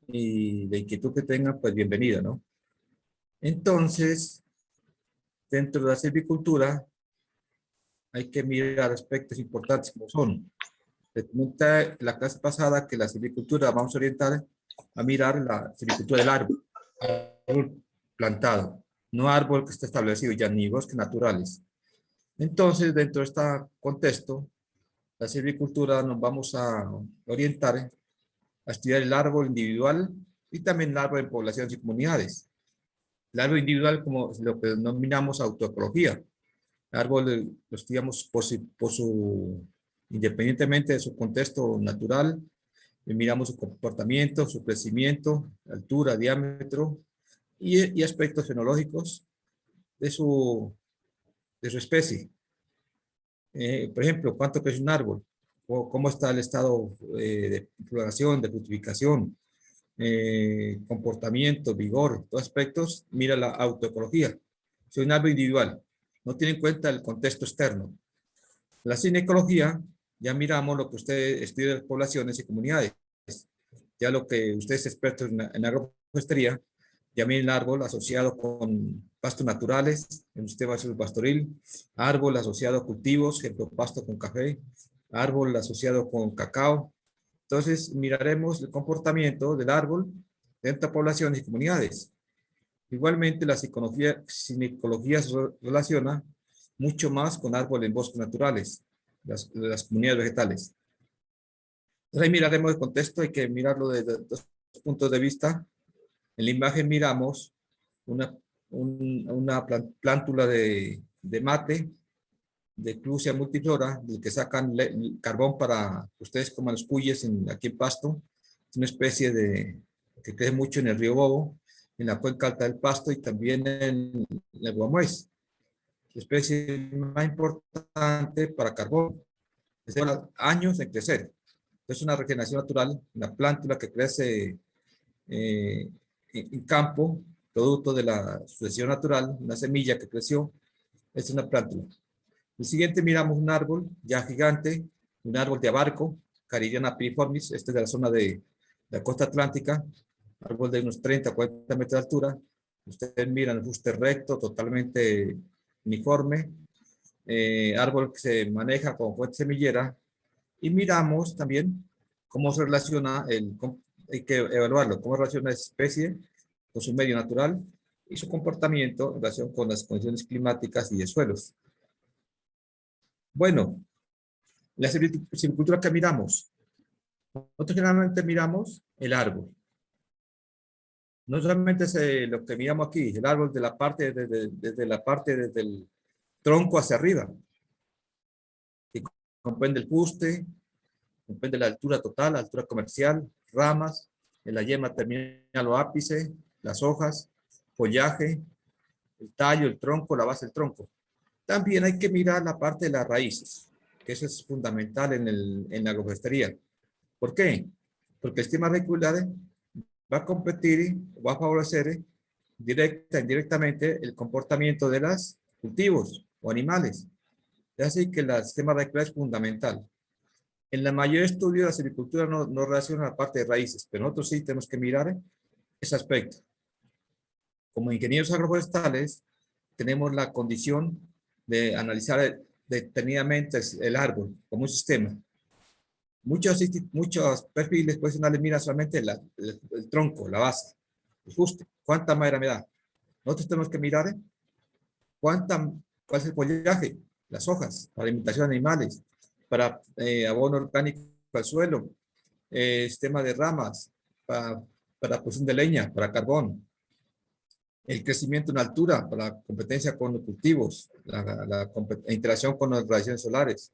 y la inquietud que tengan, pues bienvenida, ¿no? Entonces, dentro de la silvicultura hay que mirar aspectos importantes como son. Les comenté la clase pasada que la silvicultura vamos a orientar a mirar la silvicultura del árbol plantado, no árbol que esté establecido ya ni bosques naturales. Entonces, dentro de este contexto, la silvicultura nos vamos a orientar a estudiar el árbol individual y también el árbol en poblaciones y comunidades. El árbol individual como lo que denominamos autoecología. El árbol lo estudiamos independientemente de su contexto natural, miramos su comportamiento, su crecimiento, altura, diámetro y aspectos fenológicos de su especie. Por ejemplo, ¿cuánto crece un árbol? O ¿cómo está el estado de floración, de fructificación, comportamiento, vigor, todos aspectos? Mira la autoecología. Si un árbol individual no tiene en cuenta el contexto externo. La cinecología, ya miramos lo que usted estudia de poblaciones y comunidades. Ya lo que usted es experto en agroforestería, ya mira el árbol asociado con pastos naturales, en usted va a ser el pastoril, árbol asociado a cultivos, ejemplo, pasto con café, árbol asociado con cacao. Entonces, miraremos el comportamiento del árbol dentro de poblaciones y comunidades. Igualmente, la psicología se relaciona mucho más con árboles en bosques naturales, las comunidades vegetales. Entonces, ahí miraremos el contexto, hay que mirarlo desde dos puntos de vista. En la imagen miramos una plántula de mate, de Clusia multiflora, del que sacan carbón para ustedes coman los cuyes aquí en Pasto. Es una especie que crece mucho en el río Bobo, en la cuenca alta del Pasto y también en el Guamués. La especie más importante para carbón. Lleva años en crecer. Es una regeneración natural, una plántula que crece en campo, producto de la sucesión natural, una semilla que creció, es una plántula. El siguiente miramos un árbol ya gigante, un árbol de abarco, Carillona piriformis, este es de la zona de la costa atlántica, árbol de unos 30 40 metros de altura. Ustedes miran el fuste recto, totalmente uniforme, árbol que se maneja con fuente semillera, y miramos también cómo se relaciona, hay que evaluarlo, cómo relaciona esa especie con su medio natural y su comportamiento en relación con las condiciones climáticas y de suelos. Bueno, la silvicultura que miramos. Nosotros generalmente miramos el árbol. No solamente es lo que miramos aquí, el árbol de la parte, desde el tronco hacia arriba, que comprende el fuste, comprende la altura total, la altura comercial, ramas, en la yema terminal o ápice, las hojas, follaje, el tallo, el tronco, la base del tronco. También hay que mirar la parte de las raíces, que eso es fundamental en la agroforestería. ¿Por qué? Porque el sistema radicular va a competir, va a favorecer directa e indirectamente el comportamiento de los cultivos o animales. Es así que el sistema radicular es fundamental. En la mayoría de estudios la silvicultura no relaciona la parte de raíces, pero nosotros sí tenemos que mirar ese aspecto. Como ingenieros agroforestales, tenemos la condición de analizar detenidamente el árbol como un sistema. Muchos perfiles profesionales miran solamente el tronco, la base, el fuste. ¿Cuánta madera me da? Nosotros tenemos que mirar cuál es el follaje, las hojas, para alimentación de animales, para abono orgánico al suelo, sistema de ramas, para producción de leña, para carbón, el crecimiento en altura, para la competencia con los cultivos, la interacción con las radiaciones solares.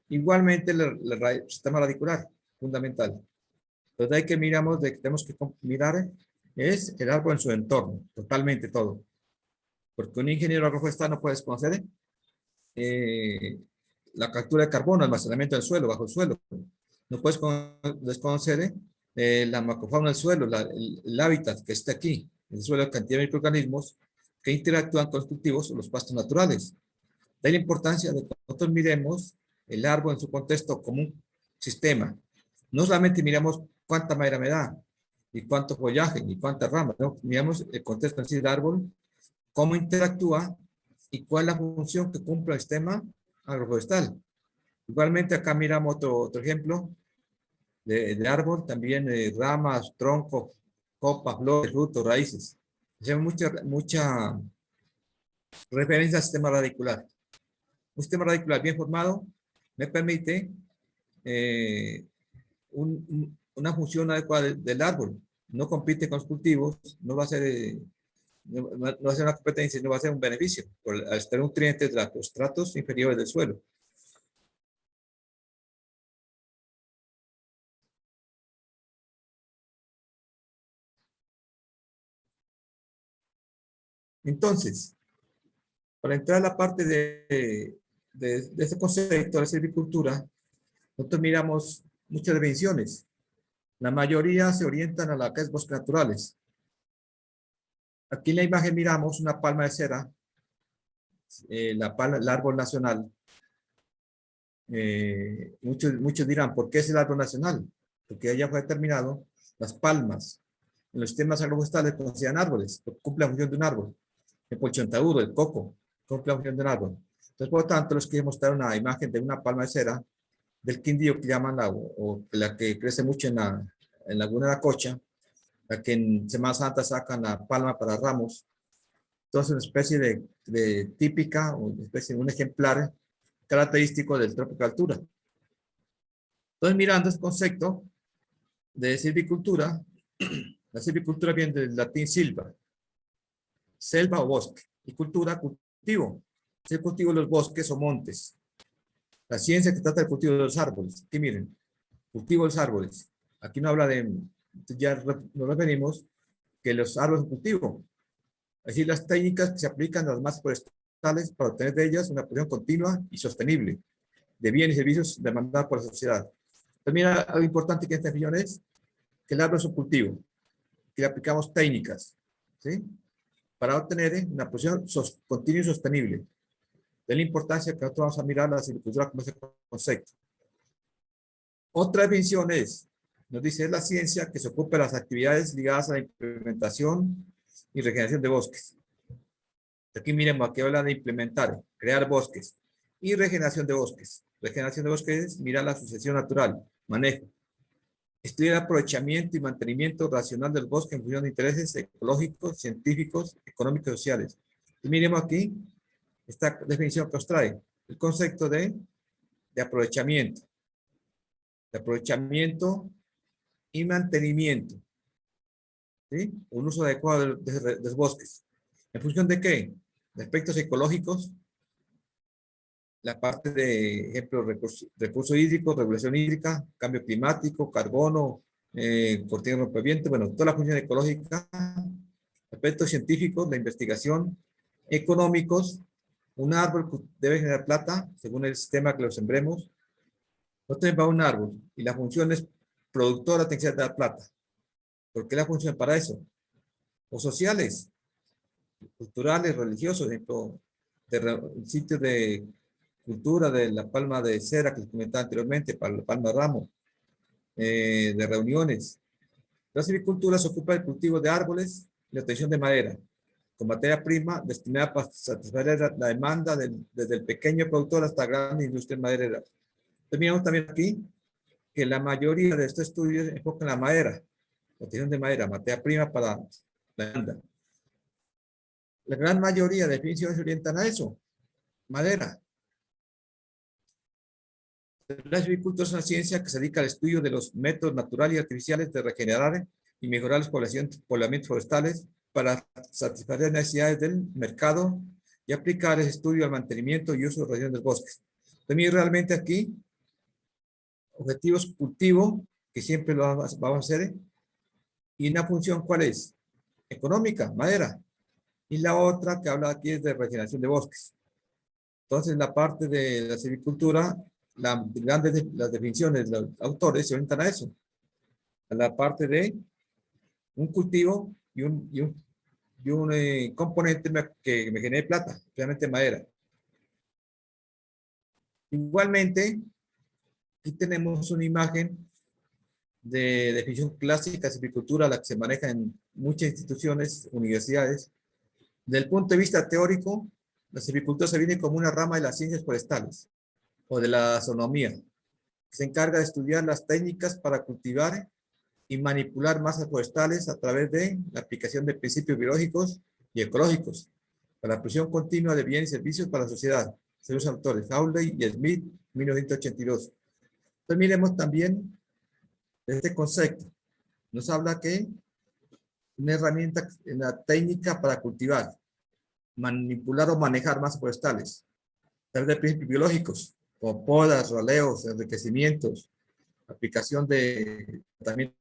Igualmente el sistema radicular, fundamental. Entonces hay que miramos, que tenemos que mirar es el árbol en su entorno, totalmente todo. Porque un ingeniero agroforestal no puede desconocer la captura de carbono, almacenamiento del suelo, bajo el suelo. No puedes desconocer la macrofauna del suelo, el hábitat que está aquí, el suelo, cantidad de microorganismos que interactúan con los cultivos o los pastos naturales. De ahí la importancia de que nosotros miremos el árbol en su contexto como un sistema. No solamente miramos cuánta madera me da, y cuánto follaje, y cuántas ramas, ¿no? Miramos el contexto en sí del árbol, cómo interactúa y cuál es la función que cumple el sistema agroforestal. Igualmente acá miramos otro ejemplo de árbol, también ramas, troncos, copas, flores, frutos, raíces. Hacemos mucha referencia al sistema radicular. Un sistema radicular bien formado me permite eh, una función adecuada del árbol. No compite con los cultivos, no va a ser, no va a ser una competencia, no va a ser un beneficio por estar nutrientes de los estratos inferiores del suelo. Entonces, para entrar a la parte de este concepto de la silvicultura, nosotros miramos muchas definiciones. La mayoría se orientan a la que es bosques naturales. Aquí en la imagen miramos una palma de cera, el árbol nacional. Muchos dirán, ¿por qué es el árbol nacional? Porque ya fue determinado, las palmas en los sistemas agroforestales consideran árboles, cumple la función de un árbol. El polchontaudo, el coco, cumple la función de un árbol. Entonces, por lo tanto, les quiero mostrar una imagen de una palma de cera del quindío que llaman la que crece mucho en la Laguna de la Cocha, la que en Semana Santa sacan la palma para ramos. Entonces, una especie de típica, una especie de un ejemplar característico del trópico de altura. Entonces, mirando este concepto de silvicultura, la silvicultura viene del latín silva, selva o bosque, y cultura, cultivo. Es el cultivo de los bosques o montes. La ciencia que trata del cultivo de los árboles. Aquí miren, cultivo de los árboles. Aquí no habla de, ya nos referimos que los árboles son cultivo. Es decir, las técnicas que se aplican a las masas forestales para obtener de ellas una producción continua y sostenible de bienes y servicios demandados por la sociedad. Pues mira, algo importante que esta definición es que el árbol es un cultivo, que le aplicamos técnicas, ¿sí? Para obtener una producción continua y sostenible. De la importancia que nosotros vamos a mirar la silvicultura como ese concepto. Otra definición es, nos dice, es la ciencia que se ocupa de las actividades ligadas a la implementación y regeneración de bosques. Aquí miremos, aquí habla de implementar, crear bosques y regeneración de bosques. Regeneración de bosques es mirar la sucesión natural, manejo. Estudiar el aprovechamiento y mantenimiento racional del bosque en función de intereses ecológicos, científicos, económicos y sociales. Y miremos aquí esta definición que os trae, el concepto de aprovechamiento. De aprovechamiento y mantenimiento. ¿Sí? Un uso adecuado de los bosques. ¿En función de qué? De aspectos ecológicos, la parte de, ejemplo, recursos hídricos, regulación hídrica, cambio climático, carbono, cortina de rompimiento, bueno, toda la función ecológica, aspectos científicos, la investigación, económicos, un árbol debe generar plata, según el sistema que lo sembremos. Nosotros va un árbol y la función es productora, tiene que dar plata. ¿Por qué la función para eso? O sociales, culturales, religiosos, ejemplo, sitios de cultura de la palma de cera que les comentaba anteriormente, para la palma de ramo, de reuniones. La silvicultura se ocupa del cultivo de árboles y la obtención de madera, con materia prima destinada para satisfacer la demanda desde el pequeño productor hasta la gran industria maderera. Terminamos también aquí que la mayoría de estos estudios enfocan la madera, la obtención de madera, materia prima para la demanda. La gran mayoría de definiciones se orientan a eso, madera. La silvicultura es una ciencia que se dedica al estudio de los métodos naturales y artificiales de regenerar y mejorar los poblamientos forestales para satisfacer las necesidades del mercado y aplicar ese estudio al mantenimiento y uso de regiones del bosque. También realmente aquí, objetivos cultivo, que siempre lo vamos a hacer, y una función, ¿cuál es? Económica, madera. Y la otra que habla aquí es de regeneración de bosques. Entonces, la parte de la silvicultura, las definiciones de los autores se orientan a eso, a la parte de un cultivo y un componente que me genere plata, realmente madera. Igualmente, aquí tenemos una imagen de definición clásica de silvicultura, la que se maneja en muchas instituciones, universidades. Desde el punto de vista teórico, la silvicultura se viene como una rama de las ciencias forestales o de la agronomía, que se encarga de estudiar las técnicas para cultivar y manipular masas forestales a través de la aplicación de principios biológicos y ecológicos para la producción continua de bienes y servicios para la sociedad. Según los autores Hawley y Smith, 1982. Entonces miremos también este concepto. Nos habla que una herramienta, una técnica para cultivar, manipular o manejar masas forestales a través de principios biológicos, como podas, roleos, enriquecimientos, aplicación de tratamientos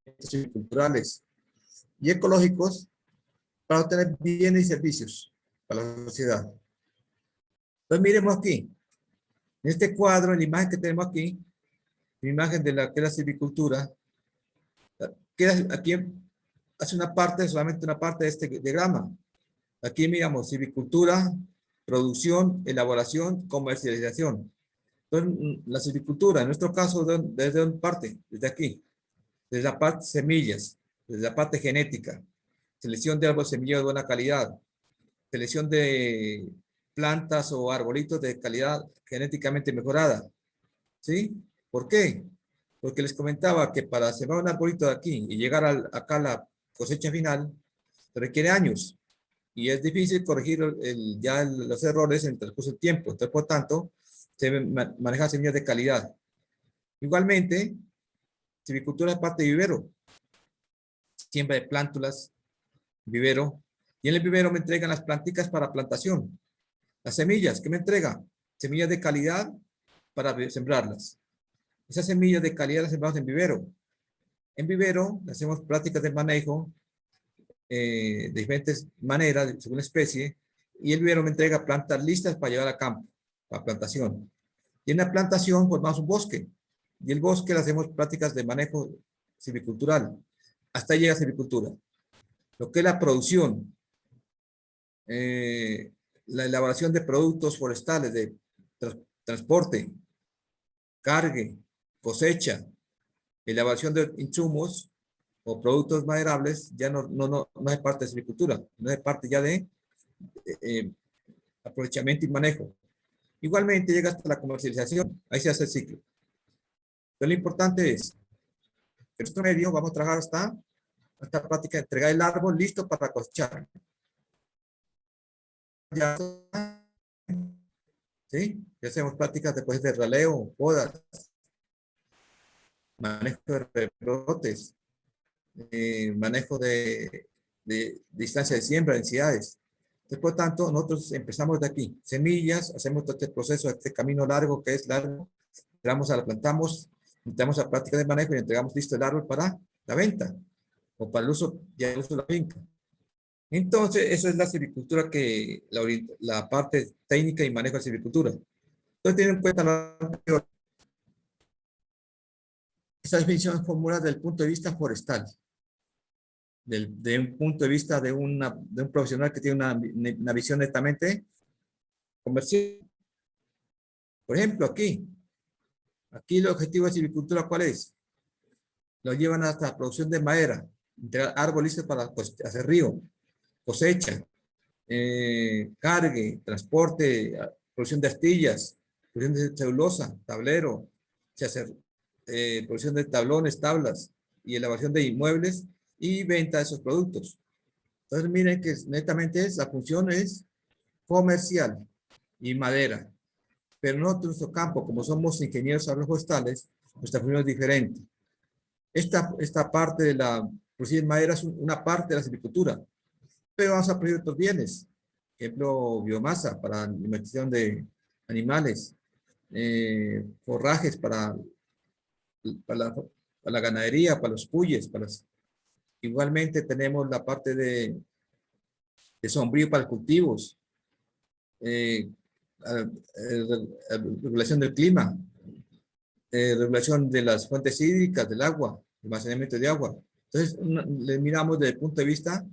culturales y ecológicos para obtener bienes y servicios para la sociedad. Entonces miremos aquí, en este cuadro, en la imagen que tenemos aquí, la imagen de la que es la silvicultura, queda aquí, hace una parte, solamente una parte de este diagrama. Aquí miramos silvicultura, producción, elaboración, comercialización. Entonces, la silvicultura, en nuestro caso, ¿desde dónde parte? Desde aquí. Desde la parte semillas, desde la parte genética, selección de árboles semilleros de buena calidad, selección de plantas o arbolitos de calidad genéticamente mejorada. ¿Sí? ¿Por qué? Porque les comentaba que para sembrar un arbolito de aquí y llegar acá a la cosecha final, requiere años y es difícil corregir los errores en el transcurso del tiempo. Entonces, por tanto, se manejan semillas de calidad. Igualmente, silvicultura es parte de vivero. Siembra de plántulas, vivero. Y en el vivero me entregan las planticas para plantación. Las semillas, ¿qué me entrega? Semillas de calidad para sembrarlas. Esas semillas de calidad las sembramos en vivero. En vivero hacemos prácticas de manejo de diferentes maneras, según la especie, y el vivero me entrega plantas listas para llevar a campo, para plantación. Y en la plantación formamos un bosque, y el bosque le hacemos prácticas de manejo silvicultural. Hasta ahí llega silvicultura. Lo que es la producción, la elaboración de productos forestales, de transporte, cargue, cosecha, elaboración de insumos o productos maderables, ya no es parte de silvicultura, no es parte ya de aprovechamiento y manejo. Igualmente llega hasta la comercialización, ahí se hace el ciclo. Pero lo importante es que en nuestro medio vamos a trabajar hasta esta práctica de entregar el árbol listo para cosechar. Ya, ¿sí? Ya hacemos prácticas después de raleo, podas, manejo de rebrotes, manejo de distancia de siembra, densidades. Entonces, por tanto, nosotros empezamos de aquí. Semillas, hacemos todo este proceso, este camino largo que es largo. La plantamos, entramos a práctica de manejo y entregamos listo el árbol para la venta o para el uso, ya el uso de la finca. Entonces, eso es la silvicultura, la parte técnica y manejo de silvicultura. Entonces, tienen en cuenta la anterior. Esta definición es formulada desde el punto de vista forestal. De un punto de vista de un profesional que tiene una visión netamente comercial. Por ejemplo, aquí el objetivo de silvicultura, ¿cuál es? Lo llevan hasta la producción de madera, entregar árboles para hacer río, cosecha, cargue, transporte, producción de astillas, producción de celulosa, tablero, se hace, producción de tablones, tablas y elaboración de inmuebles y venta de esos productos. Entonces miren que netamente la función es comercial y madera. Pero nosotros, nuestro campo, como somos ingenieros agroforestales, nuestra función es diferente. Esta parte de la producir madera es una parte de la silvicultura, pero vamos a producir otros bienes. Por ejemplo, biomasa para alimentación de animales, forrajes para la ganadería, para los cuyes. Igualmente tenemos la parte de sombrío para cultivos, regulación del clima, regulación de las fuentes hídricas, del agua, almacenamiento de agua. Entonces, le miramos desde el punto de vista,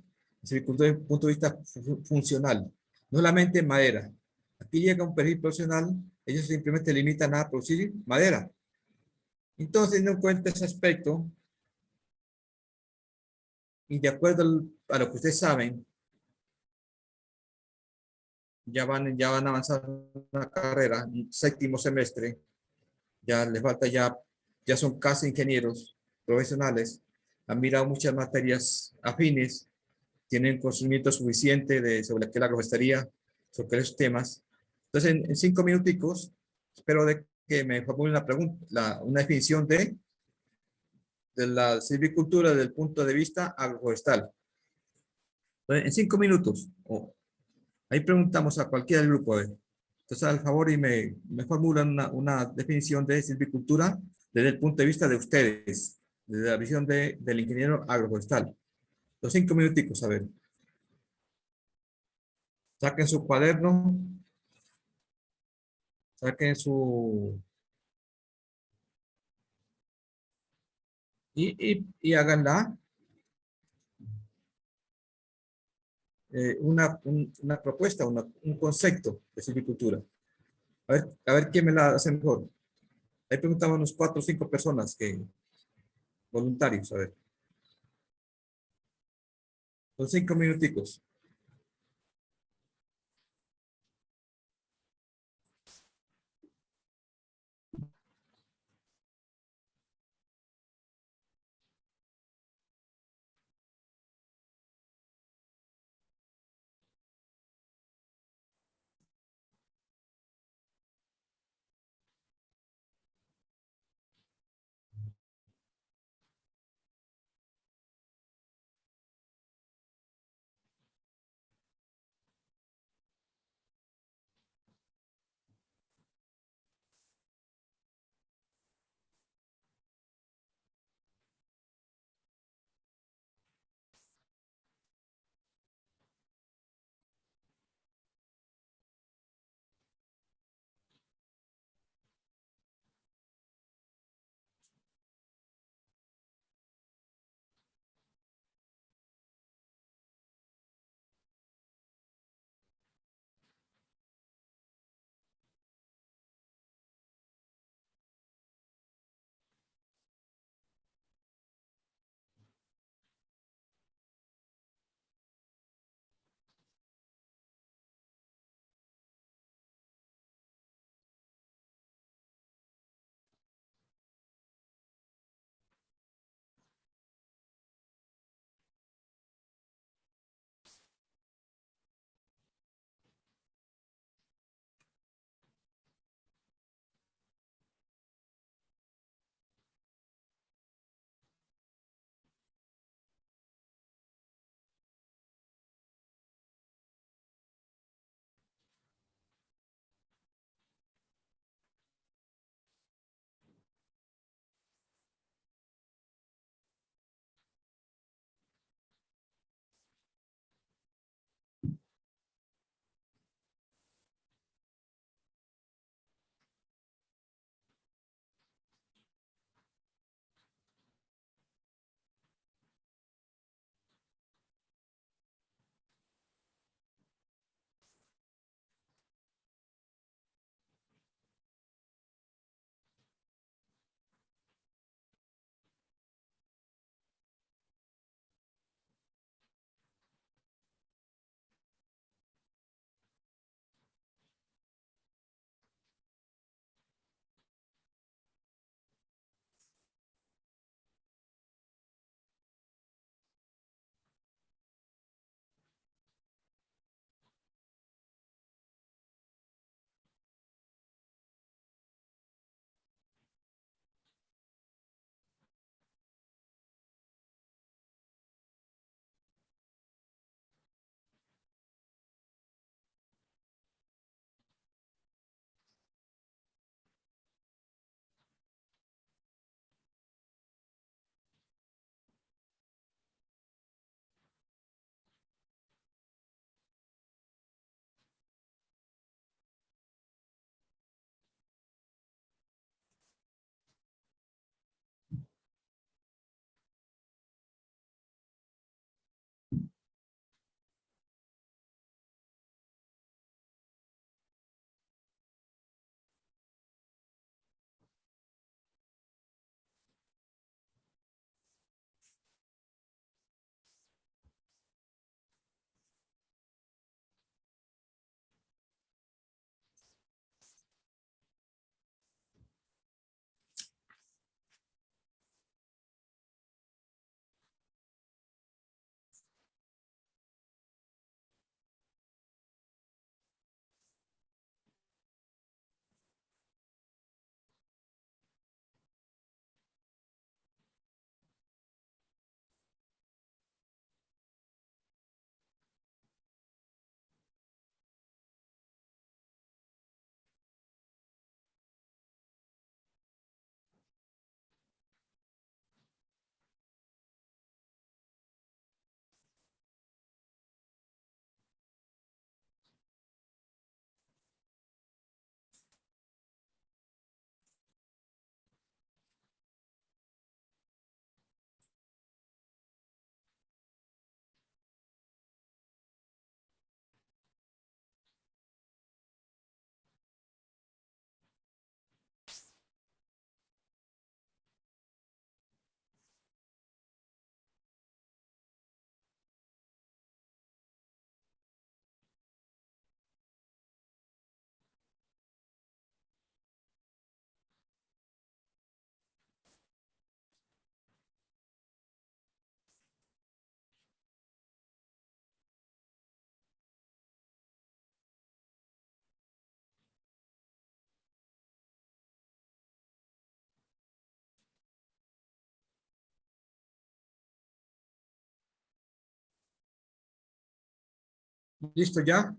desde el punto de vista funcional, no solamente madera. Aquí llega un perfil profesional, ellos simplemente limitan a producir madera. Entonces, teniendo en cuenta ese aspecto, y de acuerdo a lo que ustedes saben, ya van a avanzar la carrera, séptimo semestre, ya les falta ya son casi ingenieros profesionales, han mirado muchas materias afines, tienen conocimiento suficiente sobre qué es la agroforestería, sobre esos temas. Entonces, en 5 minuticos, espero de que me formulen una pregunta, una definición de la silvicultura desde el punto de vista agroforestal. Entonces, en 5 minutos, ahí preguntamos a cualquier grupo. Entonces, al favor, y me formulan una definición de silvicultura desde el punto de vista de ustedes, desde la visión del ingeniero agroforestal. Los 5 minuticos, a ver. Saquen su cuaderno, saquen su... y háganla una propuesta, un concepto de silvicultura. A ver quién me la hace mejor. Ahí preguntamos unos 4 o 5 personas voluntarios, a ver. Son 5 minuticos. ¿Listo ya?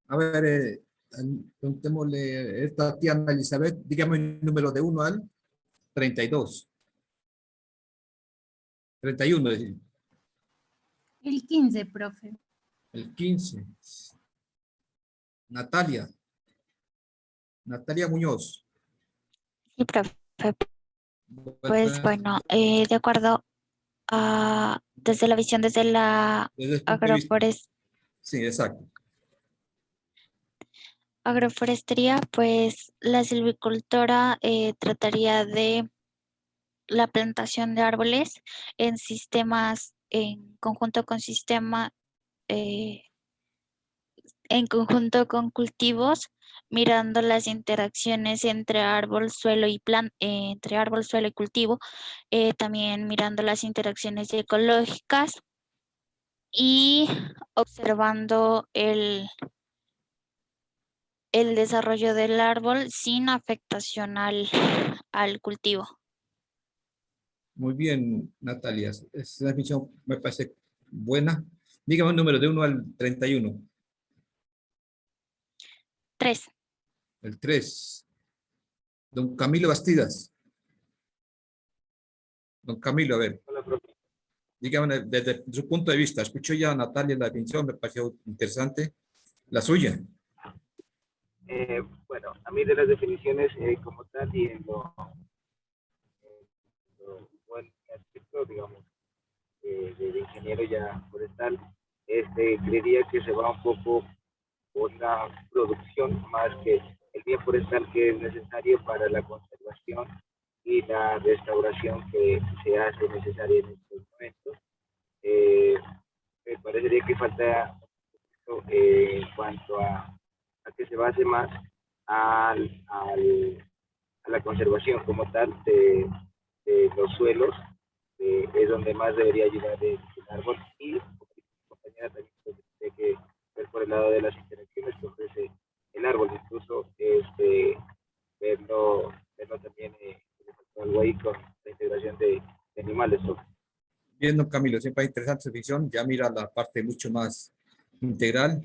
A ver, preguntémosle esta Tatiana Elizabeth, dígame el número de 1 al 32. 31, es decir, El 15, profe. el 15. Natalia. Natalia Muñoz. Sí, profe. Pues Buenas, bueno, de acuerdo a, desde la visión, desde la desde el punto de vista. Sí, exacto. agroforestería, pues la silvicultora trataría de la plantación de árboles en sistemas, en conjunto con en conjunto con cultivos, mirando las interacciones entre árbol, suelo y entre árbol, suelo y cultivo, también mirando las interacciones ecológicas y observando el desarrollo del árbol sin afectación al cultivo. Muy bien, Natalia. Esa definición me parece buena. Dígame un número de 1 al 31. 3. El 3. Don Camilo Bastidas. Don Camilo, a ver. Hola, profe. Dígame desde su punto de vista. Escuchó ya a Natalia la definición, me pareció interesante. La suya. Bueno, a mí de las definiciones como tal y en lo buen aspecto, digamos, de ingeniero ya forestal, creería que se va un poco por la producción más que el bien forestal que es necesario para la conservación y la restauración que se hace necesaria en estos momentos. Me parecería que falta en cuanto a que se base más a la conservación como tal de los suelos, es donde más debería ayudar el árbol y como dice mi compañera también tiene que ver por el lado de las interacciones que ofrece el árbol, incluso verlo también algo ahí con la integración de animales. Bien, don Camilo, siempre es interesante su definición. Ya mira la parte mucho más integral,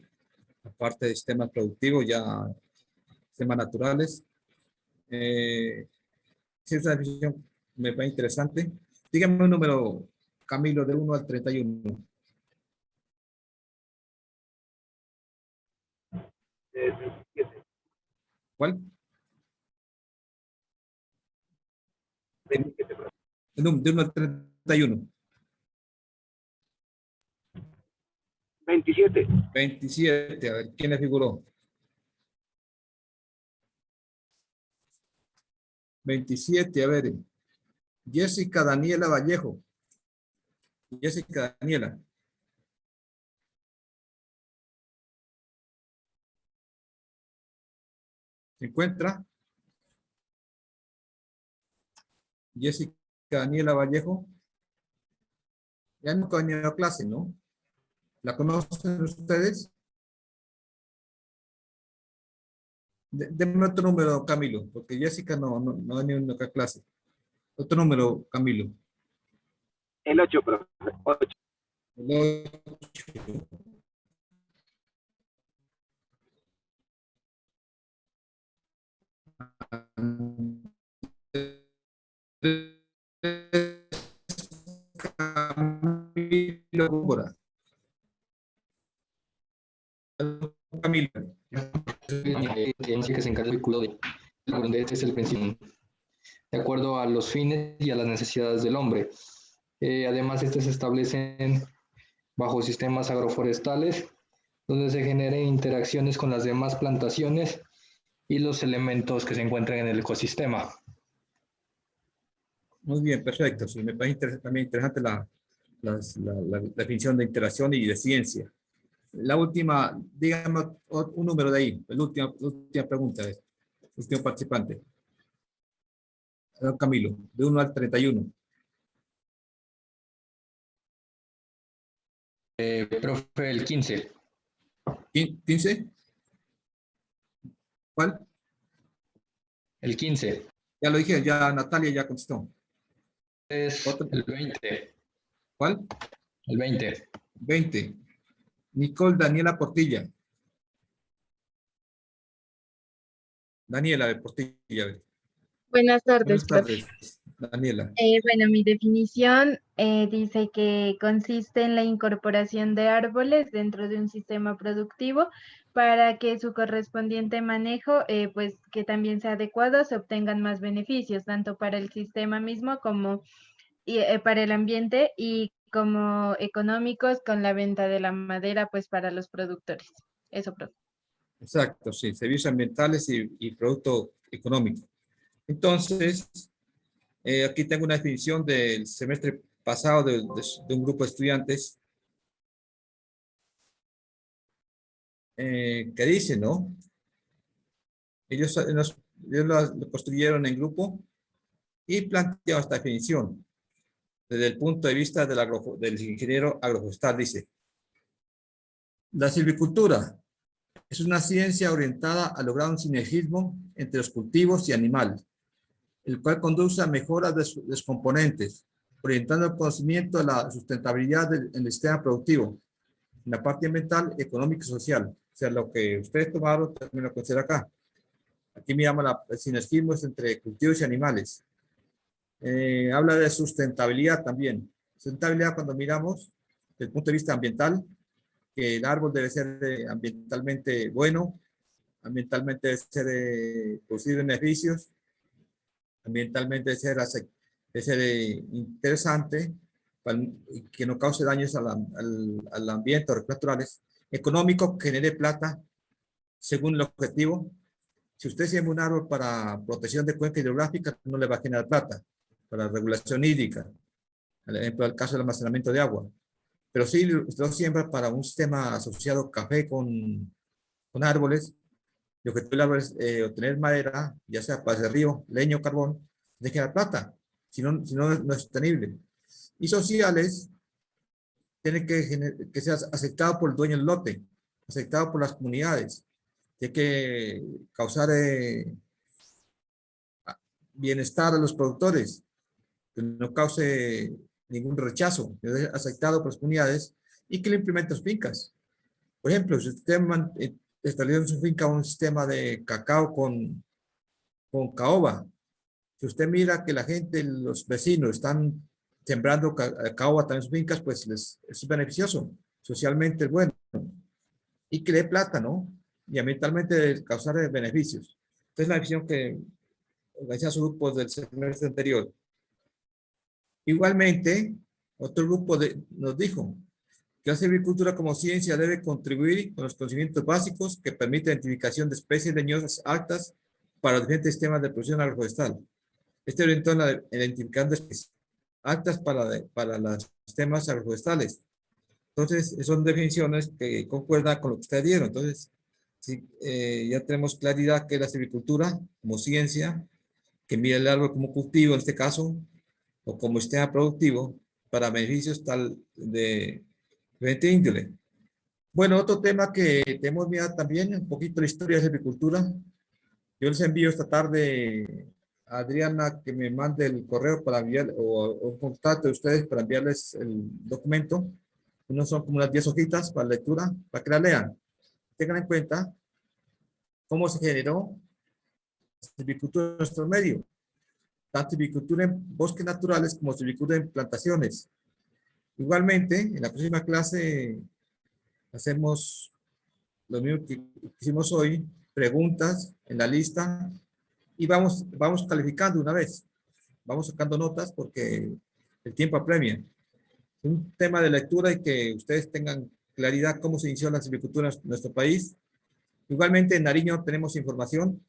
la parte de sistemas productivos, ya sistemas naturales. Sí, esa definición me parece interesante. Dígame un número, Camilo, de 1 al 31. ¿Cuál? 27. De 1 al 31. 27. 27, a ver, ¿quién le figuró? 27, a ver. Jessica Daniela Vallejo. Jessica Daniela. ¿Se encuentra? Jessica Daniela Vallejo. Ya nunca ha venido a clase, ¿no? ¿La conocen ustedes? Denme otro número, Camilo, porque Jessica no ha venido nunca a clase. Otro número, Camilo. El 8, profe. 8. El 8. Camilo Góngora. Camilo. Que se encarga del cuidado de este es el principio, de acuerdo a los fines y a las necesidades del hombre. Además, se establecen bajo sistemas agroforestales, donde se generen interacciones con las demás plantaciones y los elementos que se encuentran en el ecosistema. Muy bien, perfecto. Sí, me parece también interesante la definición de interacción y de ciencia. La última, dígame un número de ahí, la última pregunta, el último participante. Camilo, de 1 al 31. Profe, el 15. ¿15? ¿Cuál? El 15. Ya lo dije, ya Natalia ya contestó. Es ¿Otro? el 20. ¿Cuál? El 20. 20. Nicole Daniela Portilla. Daniela de Portilla. Buenas tardes, Buenas profe. tardes, Daniela. Bueno, mi definición dice que consiste en la incorporación de árboles dentro de un sistema productivo para que su correspondiente manejo, pues que también sea adecuado, se obtengan más beneficios, tanto para el sistema mismo como para el ambiente y como económicos con la venta de la madera, pues para los productores. Eso, profe. Exacto, sí, servicios ambientales y producto económico. Entonces, aquí tengo una definición del semestre pasado de un grupo de estudiantes que dice, ¿no? Ellos lo construyeron en grupo y plantearon esta definición desde el punto de vista del ingeniero agroforestal. Dice, la silvicultura es una ciencia orientada a lograr un sinergismo entre los cultivos y animales, el cual conduce a mejoras de sus componentes, orientando el conocimiento a la sustentabilidad en el sistema productivo, en la parte ambiental, económica y social. O sea, lo que ustedes tomaron también lo considero acá. Aquí miramos el sinergismo entre cultivos y animales. Habla de sustentabilidad también. Sustentabilidad cuando miramos desde el punto de vista ambiental, que el árbol debe ser ambientalmente bueno, ambientalmente debe ser producir beneficios, ambientalmente debe ser interesante, que no cause daños al ambiente o recursos naturales, económico, que genere plata según el objetivo. Si usted siembra un árbol para protección de cuenca hidrográfica, no le va a generar plata, para regulación hídrica, por ejemplo, el caso del almacenamiento de agua. Pero si usted lo siembra para un sistema asociado café con árboles, el objetivo del árbol es obtener madera, ya sea para hacer río, leño, carbón, de generar plata, si no, no es sostenible. Y sociales, tiene que ser aceptado por el dueño del lote, aceptado por las comunidades, tiene que causar bienestar a los productores, que no cause ningún rechazo, que sea aceptado por las comunidades y que lo implemente en sus fincas. Por ejemplo, si usted establece en su finca un sistema de cacao con caoba, si usted mira que la gente, los vecinos están sembrando caoba también en sus fincas, pues es beneficioso, socialmente es bueno, y que le dé plata, ¿no? Y ambientalmente causar beneficios. Entonces la visión que organizan sus grupos del semestre anterior. Igualmente, otro grupo nos dijo que la silvicultura como ciencia debe contribuir con los conocimientos básicos que permiten la identificación de especies leñosas altas para los diferentes sistemas de producción agroforestal. Este orientó en la identificación de especies altas para los sistemas agroforestales. Entonces, son definiciones que concuerdan con lo que ustedes dieron. Entonces, sí, ya tenemos claridad que la silvicultura como ciencia, que mira el árbol como cultivo en este caso, o como sistema productivo, para beneficios tal de diferente índole. Bueno, otro tema que tenemos mirado también, un poquito la historia de la silvicultura. Yo les envío esta tarde a Adriana que me mande el correo para enviar, o un contacto de ustedes para enviarles el documento. Unos son como unas 10 hojitas para lectura, para que la lean. Tengan en cuenta cómo se generó la silvicultura en nuestro medio. Tanto silvicultura en bosques naturales como silvicultura en plantaciones. Igualmente, en la próxima clase hacemos lo mismo que hicimos hoy, preguntas en la lista y vamos calificando una vez. Vamos sacando notas porque el tiempo apremia. Es un tema de lectura y que ustedes tengan claridad cómo se inició la silvicultura en nuestro país. Igualmente, en Nariño tenemos información.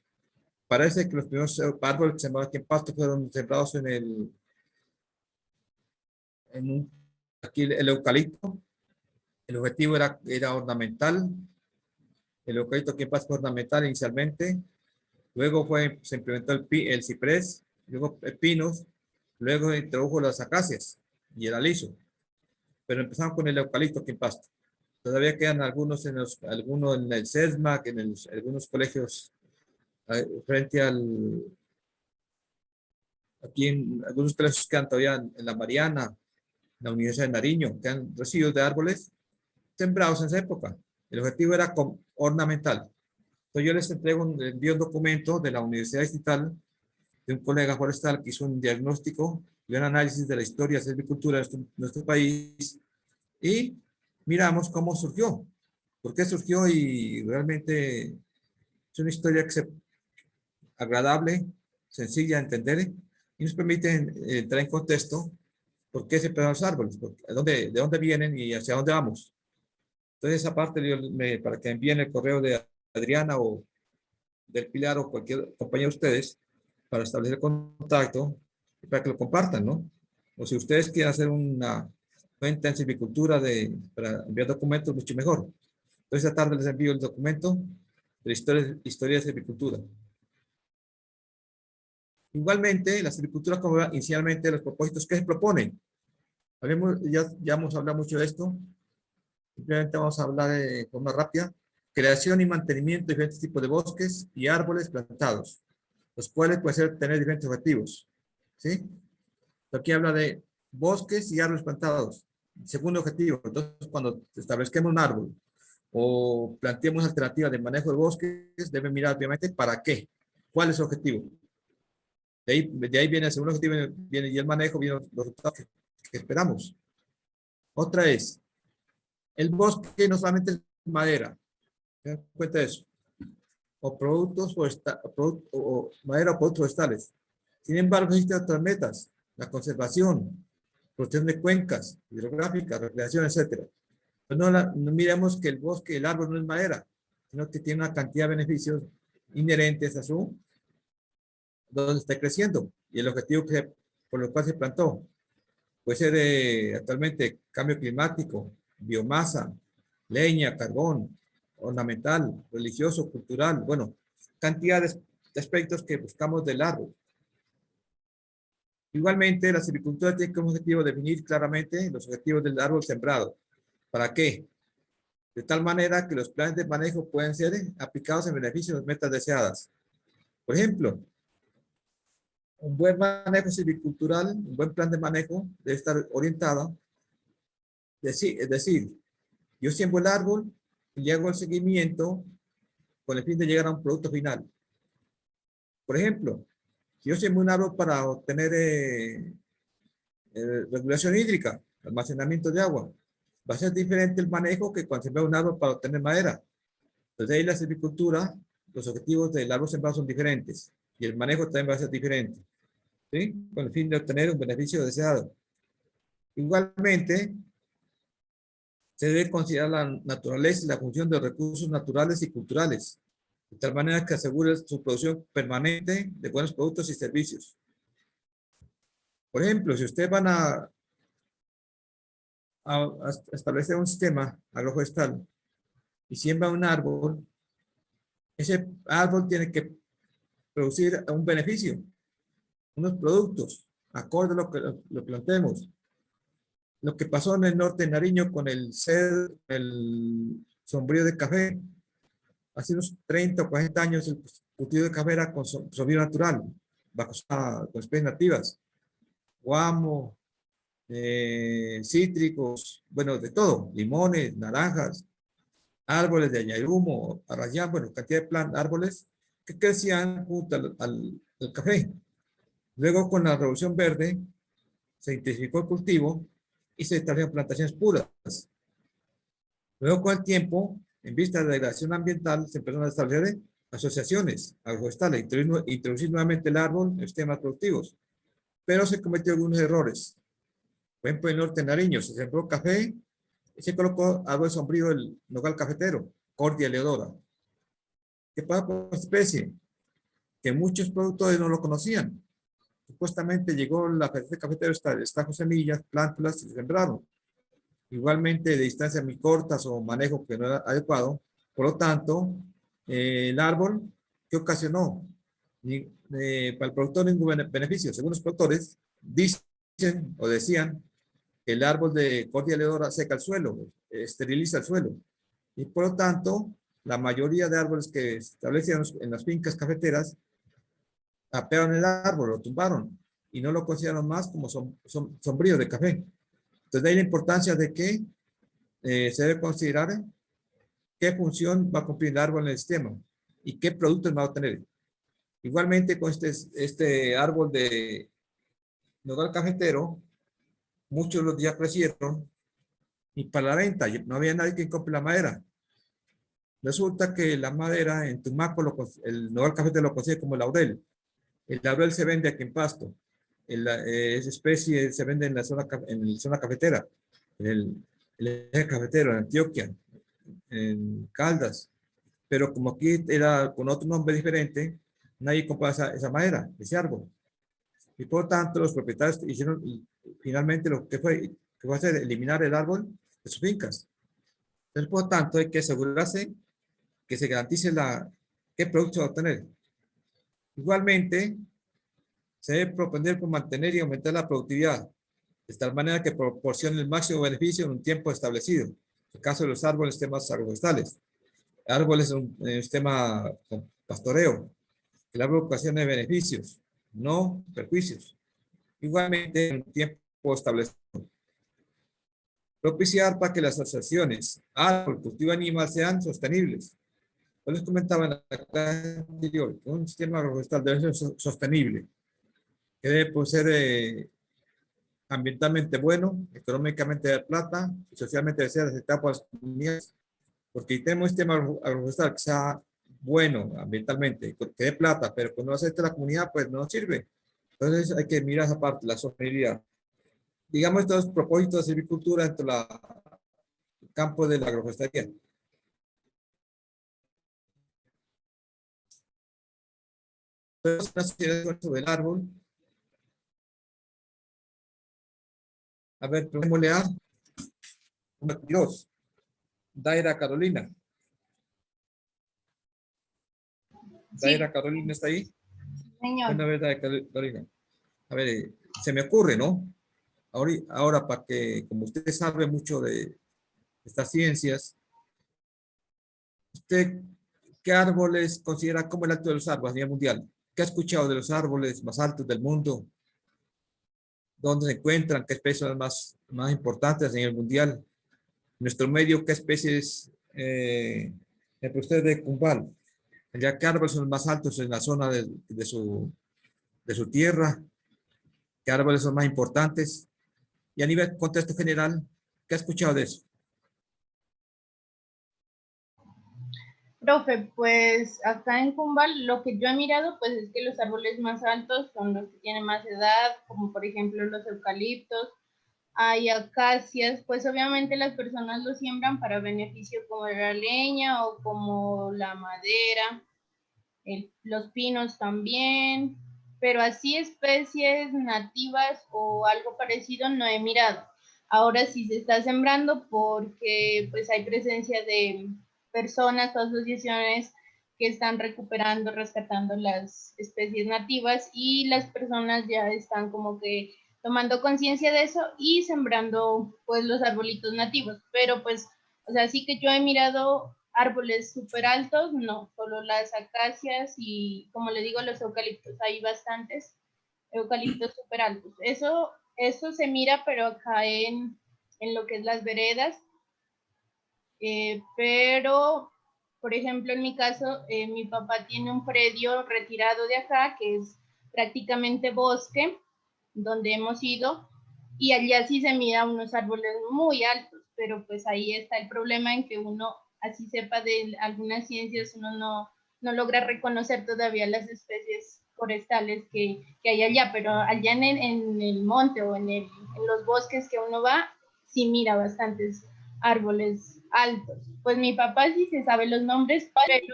Parece que los primeros árboles que sembraron aquí en Pasto fueron sembrados aquí el eucalipto. El objetivo era ornamental. El eucalipto aquí en Pasto fue ornamental inicialmente. Luego se implementó el ciprés, luego pinos, luego introdujo las acacias y el aliso. Pero empezamos con el eucalipto aquí en Pasto. Todavía quedan algunos en el CESMAC, en algunos colegios frente aquí en algunos colegios quedan todavía en la Mariana, en la Universidad de Nariño, quedan residuos de árboles sembrados en esa época. El objetivo era ornamental. Entonces yo les envío un documento de la Universidad Distrital de un colega forestal que hizo un diagnóstico y un análisis de la historia de la silvicultura de nuestro país y miramos cómo surgió, por qué surgió y realmente es una historia agradable, sencilla de entender y nos permite entrar en contexto por qué se pegan los árboles, de dónde vienen y hacia dónde vamos. Entonces, esa parte, para que envíen el correo de Adriana o del Pilar o cualquier compañero de ustedes, para establecer contacto y para que lo compartan, ¿no? O si ustedes quieren hacer una cuenta en silvicultura para enviar documentos, mucho mejor. Entonces, esta tarde les envío el documento de la historia de silvicultura. Igualmente, la silvicultura, como inicialmente, los propósitos que se proponen. Ya hemos hablado mucho de esto. Simplemente vamos a hablar de forma rápida. Creación y mantenimiento de diferentes tipos de bosques y árboles plantados, los cuales pueden tener diferentes objetivos. ¿Sí? Aquí habla de bosques y árboles plantados. Segundo objetivo, entonces cuando establezcamos un árbol o planteemos alternativas de manejo de bosques, deben mirar obviamente para qué, cuál es el objetivo. De ahí viene el segundo objetivo, viene y el manejo, vienen los resultados que esperamos. Otra es, el bosque no solamente es madera, ¿se dan cuenta de eso? O productos forestales, o madera o productos forestales. Sin embargo, existen otras metas, la conservación, protección de cuencas hidrográficas, recreación, etc. Pues no miremos que el bosque, el árbol no es madera, sino que tiene una cantidad de beneficios inherentes a donde está creciendo y el objetivo por lo cual se plantó. Puede ser actualmente cambio climático, biomasa, leña, carbón, ornamental, religioso, cultural, bueno, cantidad de aspectos que buscamos del árbol. Igualmente, la silvicultura tiene como objetivo definir claramente los objetivos del árbol sembrado. ¿Para qué? De tal manera que los planes de manejo pueden ser aplicados en beneficio de las metas deseadas. Por ejemplo, un buen manejo silvicultural, un buen plan de manejo debe estar orientado, es decir, yo siembro el árbol y hago el seguimiento con el fin de llegar a un producto final. Por ejemplo, si yo siembro un árbol para obtener regulación hídrica, almacenamiento de agua, va a ser diferente el manejo que cuando siembro un árbol para obtener madera. Entonces ahí la silvicultura, los objetivos del árbol sembrado son diferentes y el manejo también va a ser diferente, ¿sí? Con el fin de obtener un beneficio deseado. Igualmente, se debe considerar la naturaleza y la función de los recursos naturales y culturales, de tal manera que asegure su producción permanente de buenos productos y servicios. Por ejemplo, si ustedes van a establecer un sistema agroforestal y siembran un árbol, ese árbol tiene que producir un beneficio, unos productos, acorde a lo que lo planteemos. Lo que pasó en el norte de Nariño con el sombrío de café. Hace unos 30 o 40 años el cultivo de café era con sombrío natural, con especies nativas. Guamo, cítricos, bueno, de todo, limones, naranjas, árboles de añayrumo, arrayán, bueno, cantidad de árboles que crecían junto al café. Luego con la Revolución Verde se intensificó el cultivo y se establecieron plantaciones puras. Luego con el tiempo, en vista de la degradación ambiental, se empezaron a establecer asociaciones agroforestales, introducir nuevamente el árbol en sistemas productivos. Pero se cometió algunos errores. Por ejemplo, en el norte de Nariño se sembró café y se colocó árbol sombrío del nogal cafetero, Cordia leodora. ¿Qué pasa con esta especie? Que muchos productores no lo conocían. Supuestamente llegó la cafetero, estajo semillas, plántulas y se sembraron. Igualmente de distancias muy cortas o manejo que no era adecuado. Por lo tanto, el árbol, ¿qué ocasionó? Para el productor ningún beneficio. Según los productores, dicen o decían que el árbol de Cordia leodora seca el suelo, esteriliza el suelo. Y por lo tanto, la mayoría de árboles que establecían en las fincas cafeteras apearon el árbol, lo tumbaron y no lo consideraron más como sombrío de café. Entonces, de ahí la importancia de que se debe considerar qué función va a cumplir el árbol en el sistema y qué productos va a obtener. Igualmente con este árbol de nogal cafetero, muchos los ya crecieron y para la venta no había nadie que compre la madera. Resulta que la madera en Tumaco, el nogal cafetero lo consigue como laurel. El laurel se vende aquí en Pasto. Esa especie se vende en la zona cafetera, en el eje cafetero, en Antioquia, en Caldas. Pero como aquí era con otro nombre diferente, nadie compraba esa madera, ese árbol. Y por lo tanto, los propietarios hicieron finalmente lo que fue hacer, eliminar el árbol de sus fincas. Entonces, por lo tanto, hay que asegurarse que se garantice qué producto va a obtener. Igualmente, se debe propender por mantener y aumentar la productividad, de tal manera que proporcione el máximo beneficio en un tiempo establecido. En el caso de los árboles, temas agroforestales. Árboles, un sistema con pastoreo. El árbol ocasiona beneficios, no perjuicios. Igualmente, en un tiempo establecido. Propiciar para que las asociaciones árbol, cultivo animal sean sostenibles. Yo les comentaba en la clase anterior que un sistema agroforestal debe ser sostenible, que debe ser ambientalmente bueno, económicamente de plata y socialmente debe ser aceptado por las comunidades, porque si tenemos un sistema agroforestal que sea bueno ambientalmente, que dé plata, pero que no acepte la comunidad, pues no sirve. Entonces hay que mirar esa parte, la sostenibilidad. Digamos estos propósitos de silvicultura dentro del campo de la agroforestería. Entonces, una sociedad sobre el árbol. A ver, preguntémosle a 22. Daira Carolina. Daira Carolina está ahí. Señor. Una vez, Daira Carolina. A ver, se me ocurre, ¿no? Ahora, para que, como usted sabe mucho de estas ciencias, ¿usted qué árboles considera como el alto de los árboles a nivel mundial? ¿Qué ha escuchado de los árboles más altos del mundo? ¿Dónde se encuentran? ¿Qué especies son las más importantes a nivel mundial? En nuestro medio, ¿qué especies, entre ustedes de Cumbal? ¿Ya qué árboles son los más altos en la zona de su tierra? ¿Qué árboles son más importantes? Y a nivel contexto general, ¿qué ha escuchado de eso? Profe, pues acá en Cumbal lo que yo he mirado pues es que los árboles más altos son los que tienen más edad, como por ejemplo los eucaliptos, hay acacias, pues obviamente las personas lo siembran para beneficio como la leña o como la madera, los pinos también, pero así especies nativas o algo parecido no he mirado. Ahora sí se está sembrando porque pues hay presencia de personas o asociaciones que están recuperando, rescatando las especies nativas y las personas ya están como que tomando conciencia de eso y sembrando pues los arbolitos nativos, pero pues, o sea, sí que yo he mirado árboles súper altos, no, solo las acacias y como le digo los eucaliptos, hay bastantes eucaliptos súper altos. Eso se mira, pero acá en lo que es las veredas, pero, por ejemplo, en mi caso, mi papá tiene un predio retirado de acá, que es prácticamente bosque, donde hemos ido, y allá sí se mira unos árboles muy altos, pero pues ahí está el problema en que uno, así sepa de algunas ciencias, uno no logra reconocer todavía las especies forestales que hay allá, pero allá en el monte o en los bosques que uno va, sí mira bastantes árboles altos. Pues mi papá sí se sabe los nombres, pero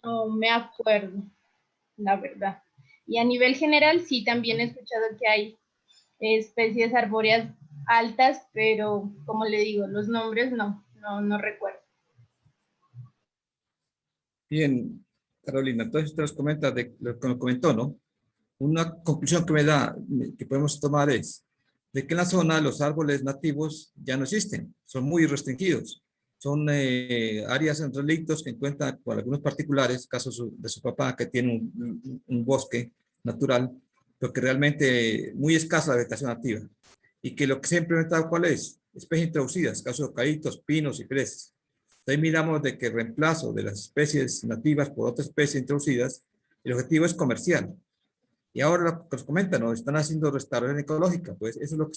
no me acuerdo, la verdad. Y a nivel general, sí, también he escuchado que hay especies arbóreas altas, pero como le digo, los nombres no recuerdo. Bien, Carolina, entonces usted nos comenta de lo que nos comentó, ¿no? Una conclusión que me da, que podemos tomar es de que en la zona los árboles nativos ya no existen, son muy restringidos. Son áreas en relictos que encuentran por algunos particulares, caso de su papá que tiene un bosque natural, pero que realmente muy escasa la vegetación nativa. y que lo que se ha implementado, ¿cuál es? Especies introducidas, caso de eucaliptos, pinos y cipreses. Entonces miramos de que el reemplazo de las especies nativas por otras especies introducidas, el objetivo es comercial. Y ahora lo que nos comentan, ¿no? Están haciendo restauración ecológica, pues eso es lo que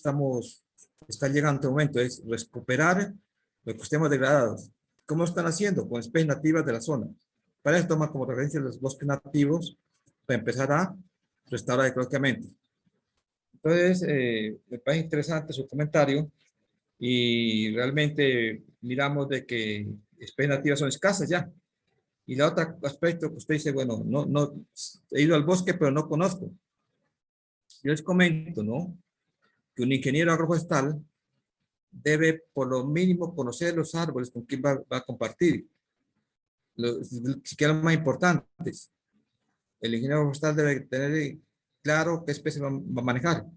está llegando en este momento, es recuperar lo que estemos degradados. ¿Cómo están haciendo? Con especies nativas de la zona. Para eso toman como referencia los bosques nativos para empezar a restaurar ecológicamente. Entonces, me parece interesante su comentario y realmente miramos de que especies nativas son escasas ya. Y el otro aspecto que usted dice, bueno, no, he ido al bosque, pero no conozco. Yo les comento, ¿no? Que un ingeniero agroforestal debe por lo mínimo conocer los árboles con quien va a compartir. Siquiera los más importantes. El ingeniero agroforestal debe tener claro qué especie va a manejar. Por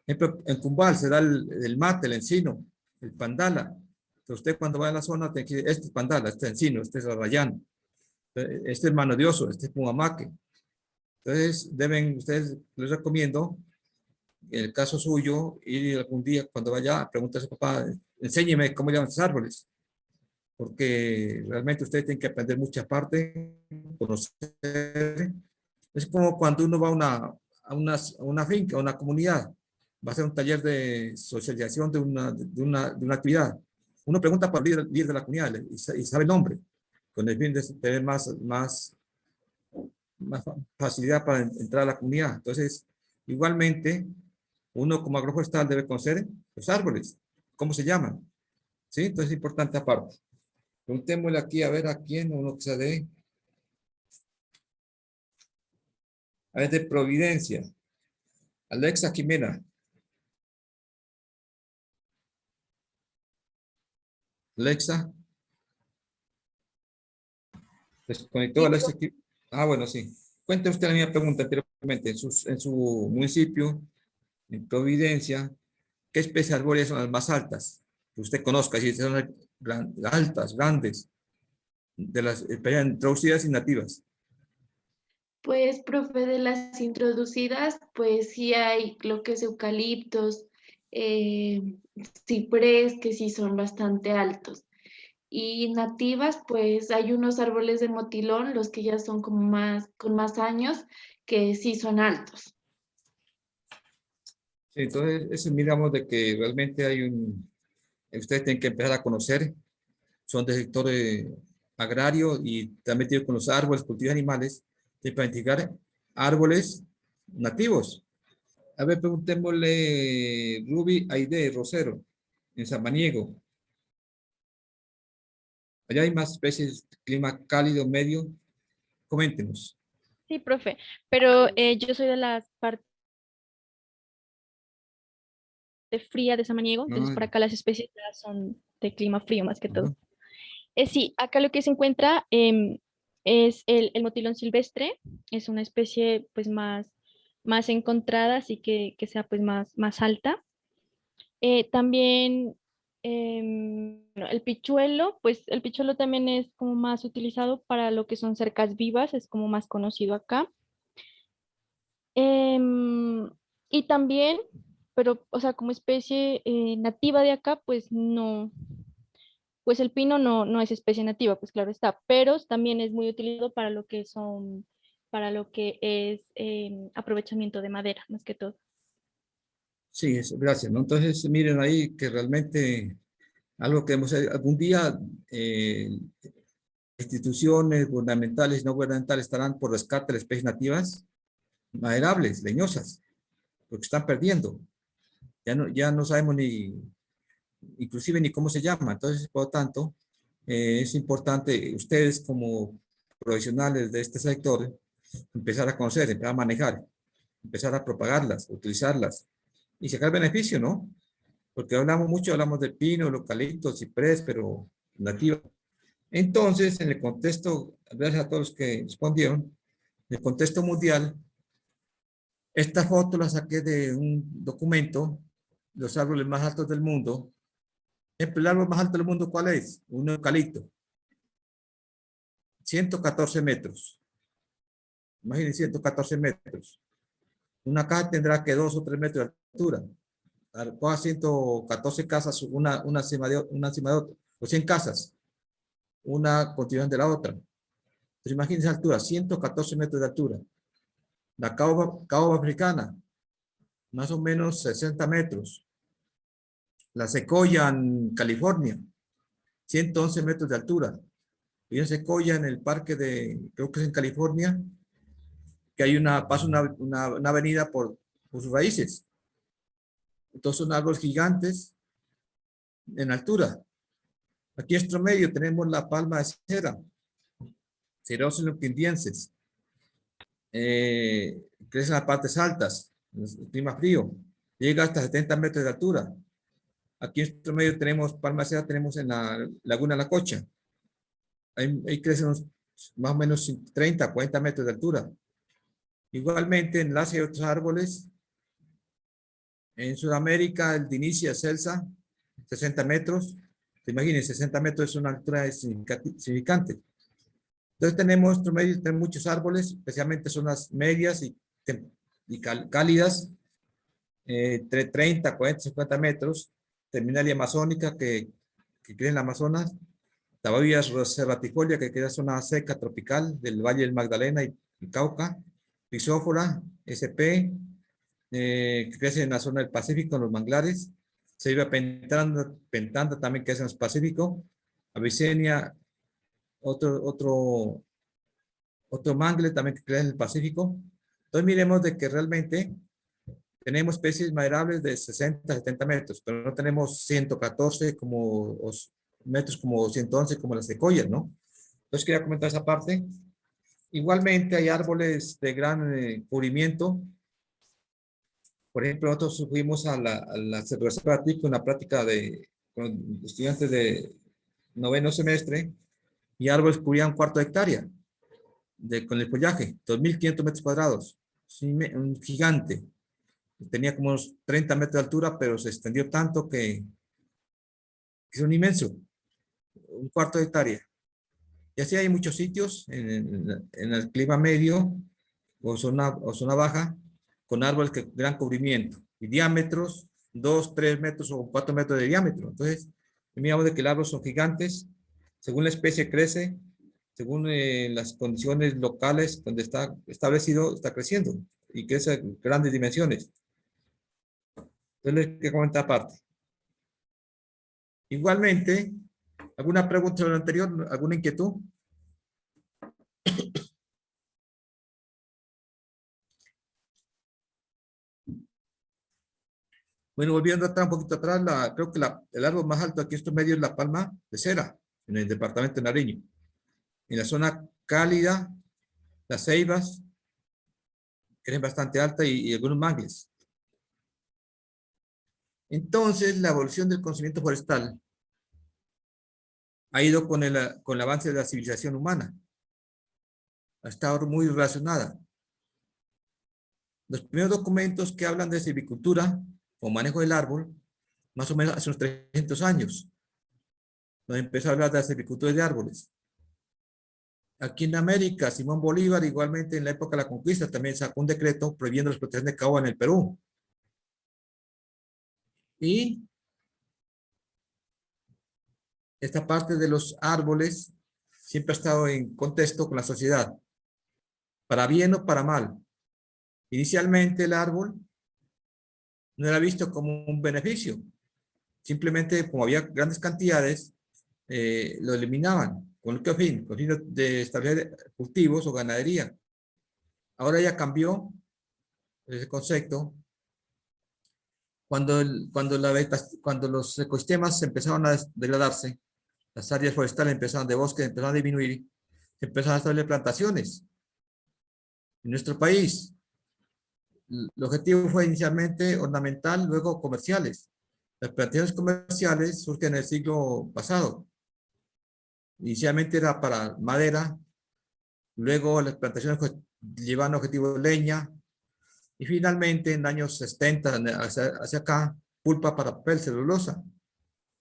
ejemplo, en Cumbal se da el mate, el encino, el pandala. Entonces usted cuando va a la zona tiene que decir, este es pandala, este es encino, este es arrayán, este es mano de oso, este es pumamaque. Entonces ustedes les recomiendo, en el caso suyo, ir algún día cuando vaya, preguntarse a su papá, enséñeme cómo llaman estos árboles. Porque realmente ustedes tienen que aprender mucha parte, conocer. Es como cuando uno va a una finca, a una comunidad, va a hacer un taller de socialización de una actividad. Uno pregunta por el líder de la comunidad y sabe el nombre, con el fin de tener más facilidad para entrar a la comunidad. Entonces, igualmente, uno como agroforestal debe conocer los árboles, cómo se llaman. ¿Sí? Entonces es importante aparte. Preguntémosle aquí a ver a quién, uno que sea de Providencia. Alexa Jimena. Alexa. Desconectó Alexa. Ah, bueno, sí. Cuente usted la misma pregunta anteriormente. En su municipio, en Providencia, ¿qué especies arbóreas son las más altas? Que usted conozca, si son altas, grandes, de las especies introducidas y nativas. Pues, profe, de las introducidas, pues sí hay lo que es eucaliptos, ciprés, que sí son bastante altos. Y nativas, pues hay unos árboles de motilón, los que ya son como con más años, que sí son altos. Sí, entonces, eso miramos de que realmente ustedes tienen que empezar a conocer, son del sector agrario y también tienen con los árboles, cultivos animales, para identificar árboles nativos. A ver, preguntémosle Ruby Aide Rosero, en Samaniego. Allá hay más especies, clima cálido, medio. Coméntenos. Sí, profe, pero yo soy de la parte fría de Samaniego, entonces por acá las especies ya son de clima frío más que todo. Sí, acá lo que se encuentra es el motilón silvestre, es una especie pues más encontrada, así que sea pues más alta. También bueno, el pichuelo, pues el pichuelo también es como más utilizado para lo que son cercas vivas, es como más conocido acá. Y también, pero, o sea, como especie nativa de acá, pues no, pues el pino no es especie nativa, pues claro está, pero también es muy utilizado para lo que es aprovechamiento de madera, más que todo. Sí, gracias, ¿no? Entonces, miren ahí que realmente algo que algún día instituciones gubernamentales y no gubernamentales estarán por rescate de especies nativas maderables, leñosas, porque están perdiendo. Ya no sabemos inclusive ni cómo se llama. Entonces, por lo tanto, es importante ustedes como profesionales de este sector empezar a conocer, empezar a manejar, empezar a propagarlas, utilizarlas y sacar beneficio, ¿no? Porque hablamos de pino, eucalipto, ciprés, pero nativa. Entonces, en el contexto, gracias a todos los que respondieron, en el contexto mundial, esta foto la saqué de un documento, los árboles más altos del mundo. El árbol más alto del mundo, ¿cuál es? Un eucalipto. 114 metros. Imagínense 114 metros. Una caja tendrá que 2 o 3 metros de altura. coja 114 casas, una encima de otra, o 100 casas, una continuación de la otra. Entonces, imagínense la altura, 114 metros de altura. La caoba africana, más o menos 60 metros. La secoya en California, 111 metros de altura. Y una secoya en el parque de, creo que es en California, que hay pasa una avenida por sus raíces. Entonces son árboles gigantes en altura. Aquí en nuestro medio tenemos la palma de cera, Cerosinum quindiensis. Crece en las partes altas, en el clima frío. Llega hasta 70 metros de altura. Aquí en nuestro medio tenemos palma de cera, tenemos en la laguna La Cocha. Ahí crecen más o menos 30, 40 metros de altura. Igualmente en Asia hay otros árboles. En Sudamérica, el Dinicia celsa, 60 metros. Imagínense, 60 metros es una altura significante. Entonces tenemos, nuestro medio, tenemos muchos árboles, especialmente zonas medias y cálidas, entre 30, 40, 50 metros. Terminalia amazónica que crece en el Amazonas. Tabavia cerratifolia que queda en zona seca tropical del Valle del Magdalena y Cauca. Pisófora, SP, que crece en la zona del Pacífico, en los manglares. Ceiba pentanda también que es en el Pacífico. Avicenia, otro mangle también que crece en el Pacífico. Entonces miremos de que realmente tenemos especies maderables de 60, 70 metros, pero no tenemos 114 metros como 111 como las secoyas, ¿no? Entonces quería comentar esa parte. Igualmente hay árboles de gran cubrimiento. Por ejemplo, nosotros fuimos a la Cervecería con la práctica con estudiantes de noveno semestre y árboles cubrían 1/4 hectárea con el follaje, 2.500 metros cuadrados. Un gigante. Tenía como unos 30 metros de altura, pero se extendió tanto que es un inmenso. 1/4 hectárea. Y así hay muchos sitios en el clima medio o zona baja con árboles de gran cubrimiento y diámetros 2, 3 metros o 4 metros de diámetro. Entonces, miramos de que los árboles son gigantes, según la especie crece, según las condiciones locales donde está establecido, está creciendo y crece a grandes dimensiones. Entonces, les quiero comentar aparte. Igualmente, ¿alguna pregunta sobre lo anterior? ¿Alguna inquietud? Bueno, volviendo atrás, un poquito atrás, creo que el árbol más alto aquí en estos medios es la palma de cera, en el departamento de Nariño. En la zona cálida, las ceibas crecen bastante alta y algunos mangles. Entonces, la evolución del conocimiento forestal ha ido con el avance de la civilización humana. Ha estado muy relacionada. Los primeros documentos que hablan de silvicultura o manejo del árbol, más o menos hace unos 300 años, donde empezó a hablar de la silvicultura de árboles. Aquí en América, Simón Bolívar, igualmente en la época de la conquista, también sacó un decreto prohibiendo la explotación de caoba en el Perú. Y esta parte de los árboles siempre ha estado en contexto con la sociedad, para bien o para mal. Inicialmente el árbol no era visto como un beneficio. Simplemente, como había grandes cantidades, lo eliminaban. ¿Con qué fin? Con el fin de establecer cultivos o ganadería. Ahora ya cambió ese concepto. Cuando los ecosistemas empezaron a degradarse, las áreas forestales de bosque empezaron a disminuir, se empezaron a establecer plantaciones. En nuestro país, el objetivo fue inicialmente ornamental, luego comerciales. Las plantaciones comerciales surgen en el siglo pasado. Inicialmente era para madera, luego las plantaciones llevaban objetivo de leña, y finalmente en los años 70 hacia acá, pulpa para papel, celulosa.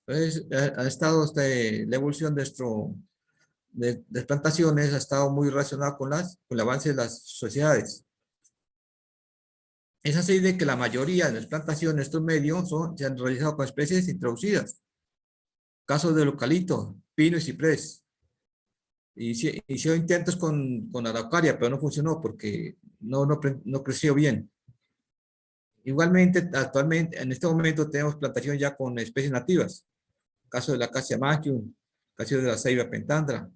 Entonces, ha estado la evolución de plantaciones, ha estado muy relacionada con el avance de las sociedades. Es así de que la mayoría de las plantaciones en estos medios se han realizado con especies introducidas. Casos del eucalipto, pino y ciprés. Hizo intentos con araucaria, pero no funcionó porque no creció bien. Igualmente, actualmente, en este momento tenemos plantación ya con especies nativas. Caso de la acacia magium, caso de la ceiba pentandra,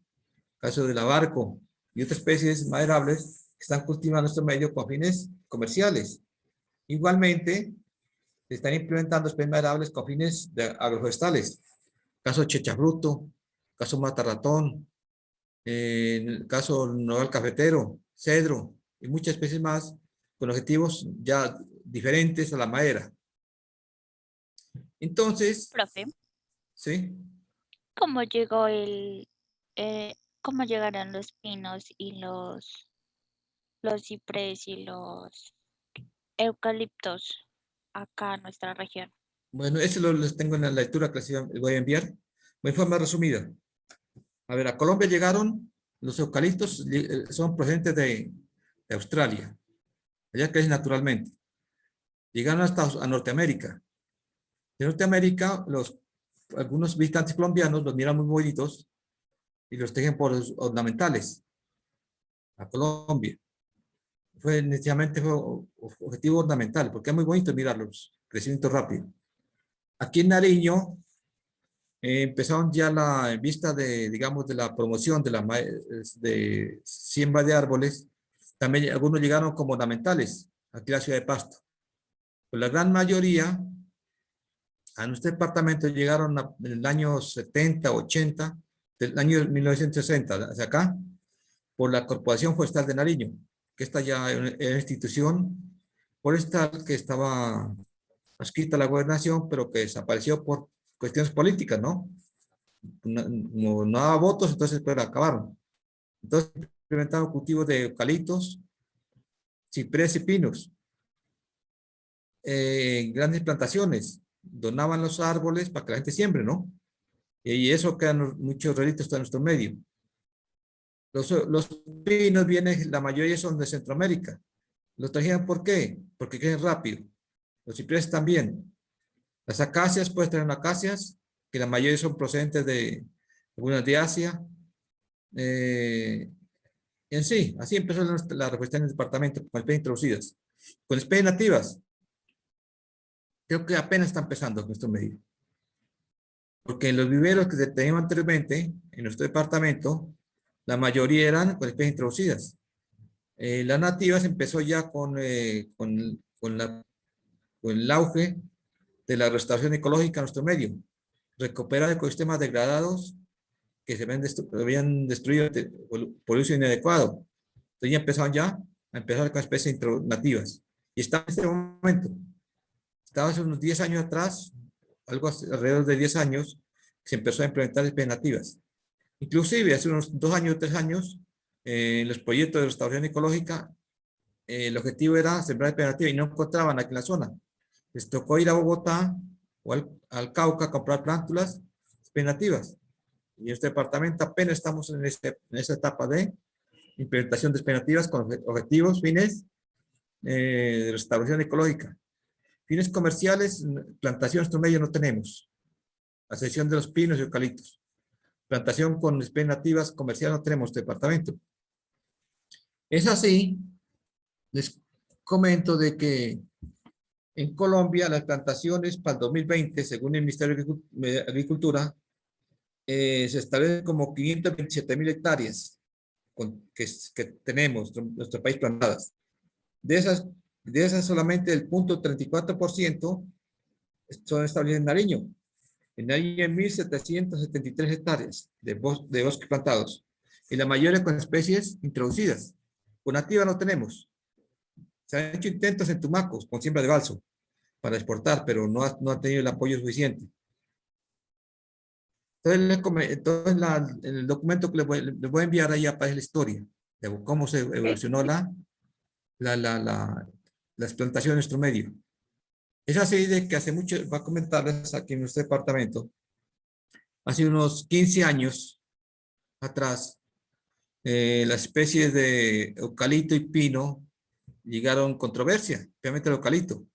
caso del abarco y otras especies maderables que están cultivando estos medios con fines comerciales. Igualmente, se están implementando especies maderables con fines agroforestales. Caso chechafruto, caso matarratón, en el caso nogal cafetero, cedro y muchas especies más con objetivos ya diferentes a la madera. Entonces, Profe, ¿sí? ¿cómo llegó cómo llegaron los pinos y los ciprés y los eucaliptos acá a nuestra región? Bueno, eso les tengo en la lectura que les voy a enviar. De forma resumida. A ver, a Colombia llegaron los eucaliptos, son procedentes de Australia. Allá crecen naturalmente. Llegaron hasta a Norteamérica. De Norteamérica, algunos visitantes colombianos los miran muy bonitos y los tejen por ornamentales a Colombia. Inicialmente fue objetivo ornamental, porque es muy bonito mirarlos, crecimiento rápido. Aquí en Nariño empezaron ya en vista de, digamos, de la promoción de siembra de árboles. También algunos llegaron como ornamentales aquí a la ciudad de Pasto. Pues la gran mayoría a nuestro departamento llegaron en el año 70, 80, del año 1960 hacia acá, por la Corporación Forestal de Nariño, que esta ya es una institución forestal que estaba adscrita a la gobernación, pero que desapareció por cuestiones políticas, ¿no? No daba votos, entonces pero acabaron. Entonces implementaron cultivos de eucaliptos, ciprés y pinos, grandes plantaciones, donaban los árboles para que la gente siembre, ¿no? Y eso quedan muchos relitos en nuestro medio. Los pinos vienen, la mayoría son de Centroamérica. ¿Los trajeron por qué? Porque crecen rápido. Los cipreses también. Las acacias, puedes traer acacias, que la mayoría son procedentes de algunas de Asia. En sí, así empezó la reforestación en el departamento, con especies introducidas. Con especies nativas, creo que apenas está empezando en nuestro medio. Porque en los viveros que teníamos anteriormente, en nuestro departamento, la mayoría eran con especies introducidas. Las nativas empezó ya con el auge de la restauración ecológica en nuestro medio. Recuperar ecosistemas degradados que se habían destruido por uso inadecuado. Entonces ya empezaron a empezar con especies nativas. Y está en este momento. Estaba hace unos 10 años atrás, alrededor de 10 años, se empezó a implementar especies nativas. Inclusive hace unos 2 años, 3 años, en los proyectos de restauración ecológica, el objetivo era sembrar especies nativas y no encontraban aquí en la zona. Les tocó ir a Bogotá o al Cauca a comprar plántulas especies nativas. Y en este departamento apenas estamos en esa etapa de implementación de especies nativas con objetivos, fines de restauración ecológica. Fines comerciales, plantación en nuestro medio no tenemos, a excepción de los pinos y eucaliptos. Plantación con especies nativas comercial no tenemos en este departamento. Es así, les comento de que en Colombia las plantaciones para el 2020, según el Ministerio de Agricultura, se establecen como 527,000 hectáreas que tenemos en nuestro país plantadas. De esas solamente el 0.34% son establecidas en Nariño. En Nariño hay 1.773 hectáreas de bosques plantados. Y la mayoría con especies introducidas. Con nativa no tenemos. Se han hecho intentos en Tumacos con siembra de balso para exportar, pero no ha tenido el apoyo suficiente. Entonces en el documento que les voy a enviar ahí aparece la historia de cómo se evolucionó las plantaciones en nuestro medio. Es así de que hace mucho, va a comentarles aquí en nuestro departamento, hace unos 15 años atrás, las especies de eucalipto y pino llegaron controversia, especialmente el eucalipto,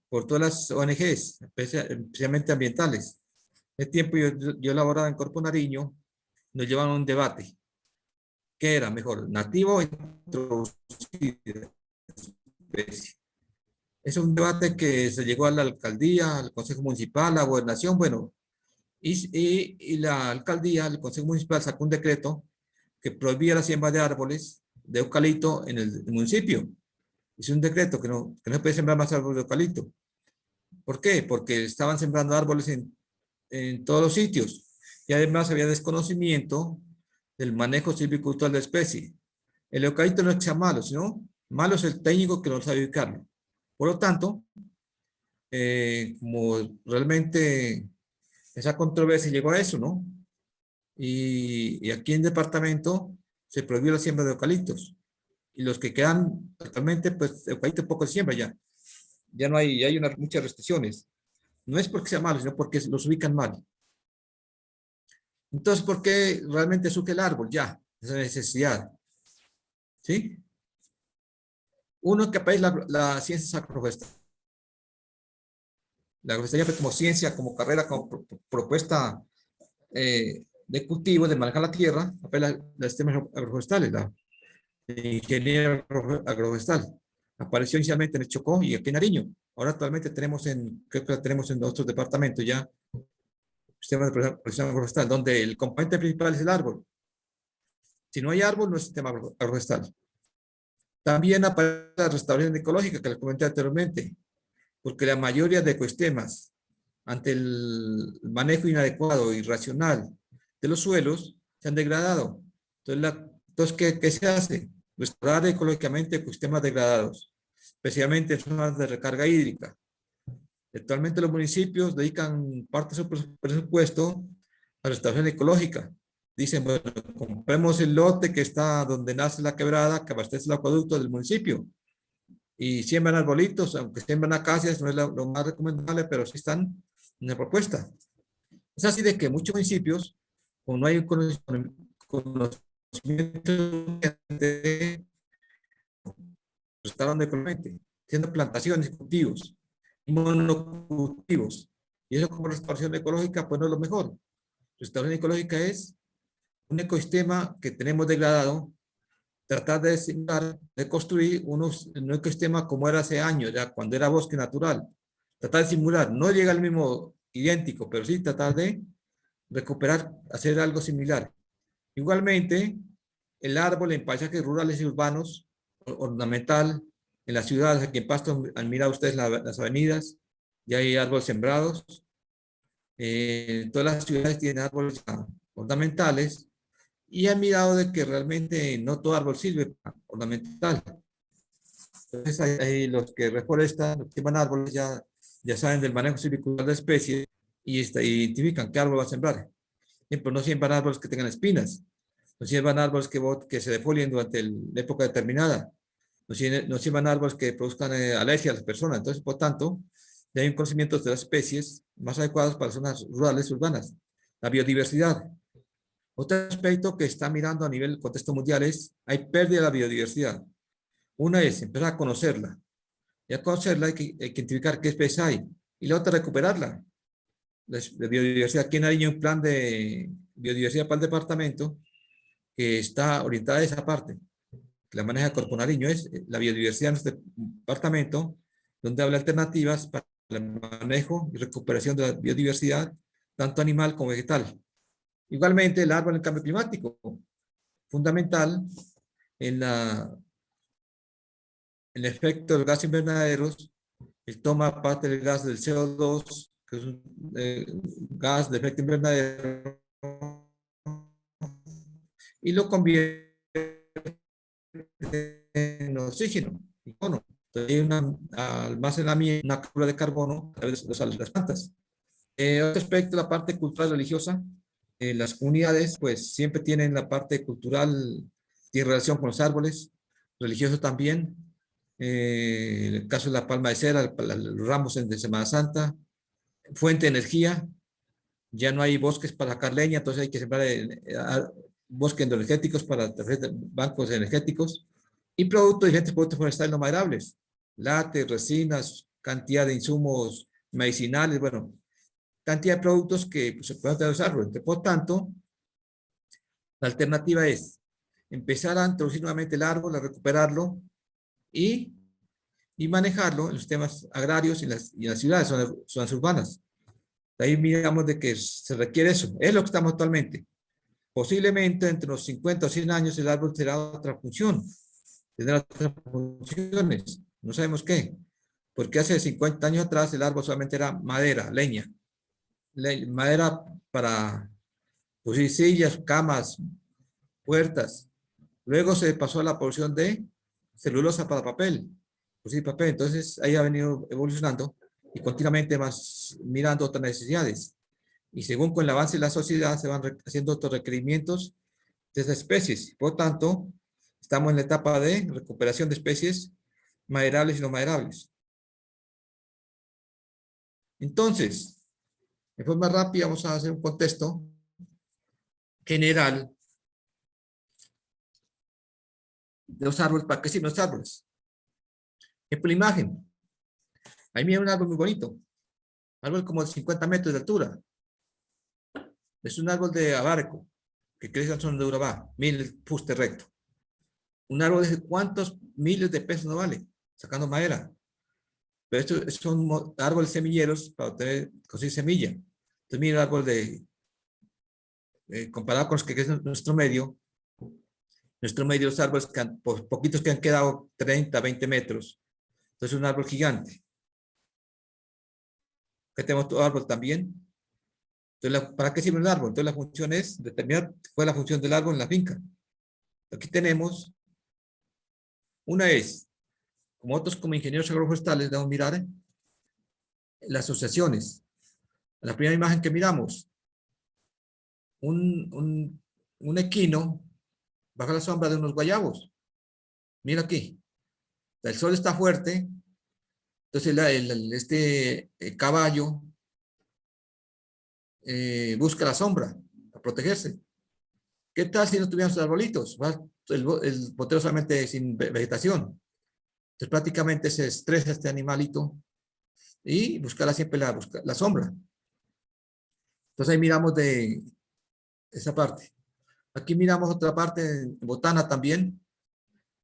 por todas las ONGs, especialmente ambientales. En ese tiempo yo laboraba en Corpo Nariño, nos llevaban a un debate. ¿Qué era mejor, nativo o introducido? Es un debate que se llegó a la alcaldía, al consejo municipal, a la gobernación, bueno, y la alcaldía, el consejo municipal sacó un decreto que prohibía la siembra de árboles de eucalipto en el municipio. Es un decreto que no se puede sembrar más árboles de eucalipto. ¿Por qué? Porque estaban sembrando árboles en todos los sitios. Y además había desconocimiento del manejo silvicultural de la especie. El eucalipto no es que sea malo, sino malo es el técnico que no sabe ubicarlo. Por lo tanto, como realmente esa controversia llegó a eso, ¿no? Y aquí en el departamento se prohibió la siembra de eucaliptos. Y los que quedan actualmente, pues eucalipto poco se siembra ya. Ya no hay, hay muchas restricciones. No es porque sea malo, sino porque los ubican mal. Entonces, ¿por qué realmente surge el árbol? Ya, esa necesidad. ¿Sí? Uno que aparece la ciencia agroforestal. La agroforestería fue como ciencia, como carrera, como propuesta de cultivo, de manejar la tierra, apela los sistemas agroforestales, la ingeniería agroforestal. Apareció inicialmente en el Chocó y aquí en Nariño. Ahora actualmente tenemos creo que la tenemos en otros departamentos ya, sistema de protección agroforestal, donde el componente principal es el árbol. Si no hay árbol, no es sistema agroforestal. También aparece la restauración ecológica, que les comenté anteriormente, porque la mayoría de ecosistemas, ante el manejo inadecuado y irracional de los suelos, se han degradado. Entonces ¿qué se hace? Restaurar ecológicamente ecosistemas degradados, especialmente en zonas de recarga hídrica. Actualmente los municipios dedican parte de su presupuesto a restauración ecológica. Dicen, bueno, compremos el lote que está donde nace la quebrada, que abastece el acueducto del municipio. Y siembran arbolitos, aunque siembran acacias, no es lo más recomendable, pero sí están en la propuesta. Es así de que muchos municipios, como no hay un conocimiento de restaurando ecológicamente, haciendo plantaciones y cultivos, monocultivos. Y eso como restauración ecológica, pues no es lo mejor. Restauración ecológica es un ecosistema que tenemos degradado, tratar de simular, de construir un ecosistema como era hace años, ya cuando era bosque natural. Tratar de simular, no llega al mismo idéntico, pero sí tratar de recuperar, hacer algo similar. Igualmente, el árbol en paisajes rurales y urbanos, ornamental, en las ciudades, aquí en Pasto, han mirado ustedes las avenidas, ya hay árboles sembrados. Todas las ciudades tienen árboles ornamentales y han mirado de que realmente no todo árbol sirve ornamental. Entonces, hay los que reforestan, los que llevan árboles, ya saben del manejo silvicultural de especies y identifican qué árbol va a sembrar. Por ejemplo, no siembran árboles que tengan espinas, no siembran árboles que se defolien durante la época determinada, no siembran árboles que produzcan alergia a las personas. Entonces, por tanto, ya hay un conocimiento de las especies más adecuadas para zonas rurales y urbanas. La biodiversidad. Otro aspecto que está mirando a nivel contexto mundial es, hay pérdida de la biodiversidad. Una es empezar a conocerla. Y a conocerla hay que identificar qué especies hay. Y la otra, recuperarla. La biodiversidad. Aquí en Nariño hay un plan de biodiversidad para el departamento que está orientada a esa parte. Que la maneja Corpo Nariño, es la biodiversidad en este departamento, donde habla alternativas para el manejo y recuperación de la biodiversidad, tanto animal como vegetal. Igualmente, el árbol en el cambio climático, fundamental en el efecto de los gases invernaderos. Él toma parte del gas del CO2, que es un gas de efecto invernadero, y lo convierte en oxígeno, carbono. Entonces hay un almacenamiento, una captura de carbono a través de las plantas. Otro aspecto, la parte cultural religiosa. Las comunidades pues siempre tienen la parte cultural, tiene relación con los árboles, religioso también. En el caso de la palma de cera, los ramos de Semana Santa, fuente de energía, ya no hay bosques para sacar leña, entonces hay que sembrar bosques energéticos para bancos energéticos. Y productos, diferentes productos forestales no maderables, látex, resinas, cantidad de insumos medicinales, bueno, cantidad de productos que pues, se pueden tener los árboles. Por tanto, la alternativa es empezar a introducir nuevamente el árbol, a recuperarlo y manejarlo en los sistemas agrarios y en las ciudades, zonas urbanas. De ahí miramos de que se requiere eso. Es lo que estamos actualmente. Posiblemente entre los 50 o 100 años el árbol será otra función. Tendrá otras funciones. No sabemos qué. Porque hace 50 años atrás el árbol solamente era madera, leña. Madera para producir sillas, camas, puertas. Luego se pasó a la producción de celulosa para papel. Producir papel. Entonces ahí ha venido evolucionando y continuamente más mirando otras necesidades. Y según con el avance de la sociedad se van haciendo otros requerimientos de esas especies. Por tanto, estamos en la etapa de recuperación de especies maderables y no maderables. Entonces, de forma rápida vamos a hacer un contexto general de los árboles. ¿Para qué sirven los árboles? Por la imagen. Ahí mira un árbol muy bonito. Árbol como de 50 metros de altura. Es un árbol de abarco que crece en la zona de Urabá, 1000 fuste recto. Un árbol de cuántos miles de pesos no vale, sacando madera. Pero estos son árboles semilleros para obtener, conseguir semilla. Entonces, mira el árbol comparado con los que crecen en nuestro medio, los árboles, por poquitos que han quedado 30, 20 metros. Entonces, es un árbol gigante. Aquí tenemos todo árbol también. Entonces, ¿para qué sirve un árbol? Entonces, la función es determinar cuál es la función del árbol en la finca. Aquí tenemos, una es, como otros como ingenieros agroforestales, debemos mirar las asociaciones. La primera imagen que miramos, un equino bajo la sombra de unos guayabos. Mira aquí. El sol está fuerte, entonces este caballo busca la sombra para protegerse. ¿Qué tal si no tuviéramos arbolitos? El potero solamente sin vegetación. Entonces prácticamente se estresa este animalito y buscará siempre la sombra. Entonces ahí miramos de esa parte. Aquí miramos otra parte en botana también.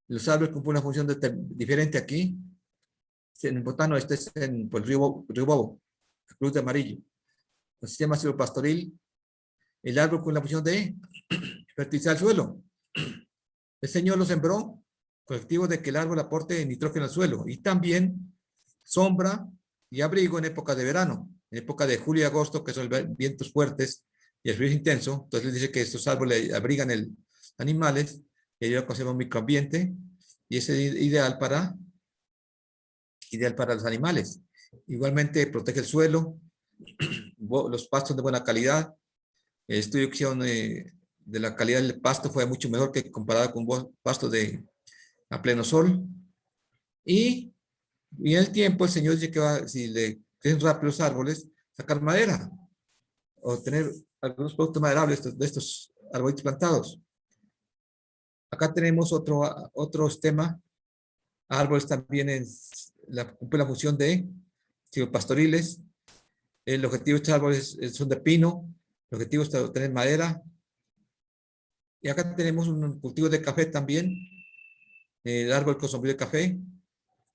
Los árboles cumplen una función diferente aquí. En botano este es en el río Bobo, la cruz de amarillo. El sistema silvopastoril, el árbol con la función de fertilizar el suelo. El Señor lo sembró con el objetivo de que el árbol aporte nitrógeno al suelo y también sombra y abrigo en época de verano, en época de julio y agosto, que son vientos fuertes y el frío es intenso. Entonces les dice que estos árboles abrigan animales y ayudan a conservar un microambiente y es ideal para los animales. Igualmente protege el suelo, los pastos de buena calidad. El estudio que hicieron de la calidad del pasto fue mucho mejor que comparado con pastos a pleno sol. Y en el tiempo el Señor dice que si le crecen rápido los árboles, sacar madera o tener algunos productos maderables de estos arbolitos plantados. Acá tenemos otro tema. Árboles también cumple la función de silvopastoriles. El objetivo de estos árboles son de pino. El objetivo es obtener madera. Y acá tenemos un cultivo de café también. El árbol con sombrío de café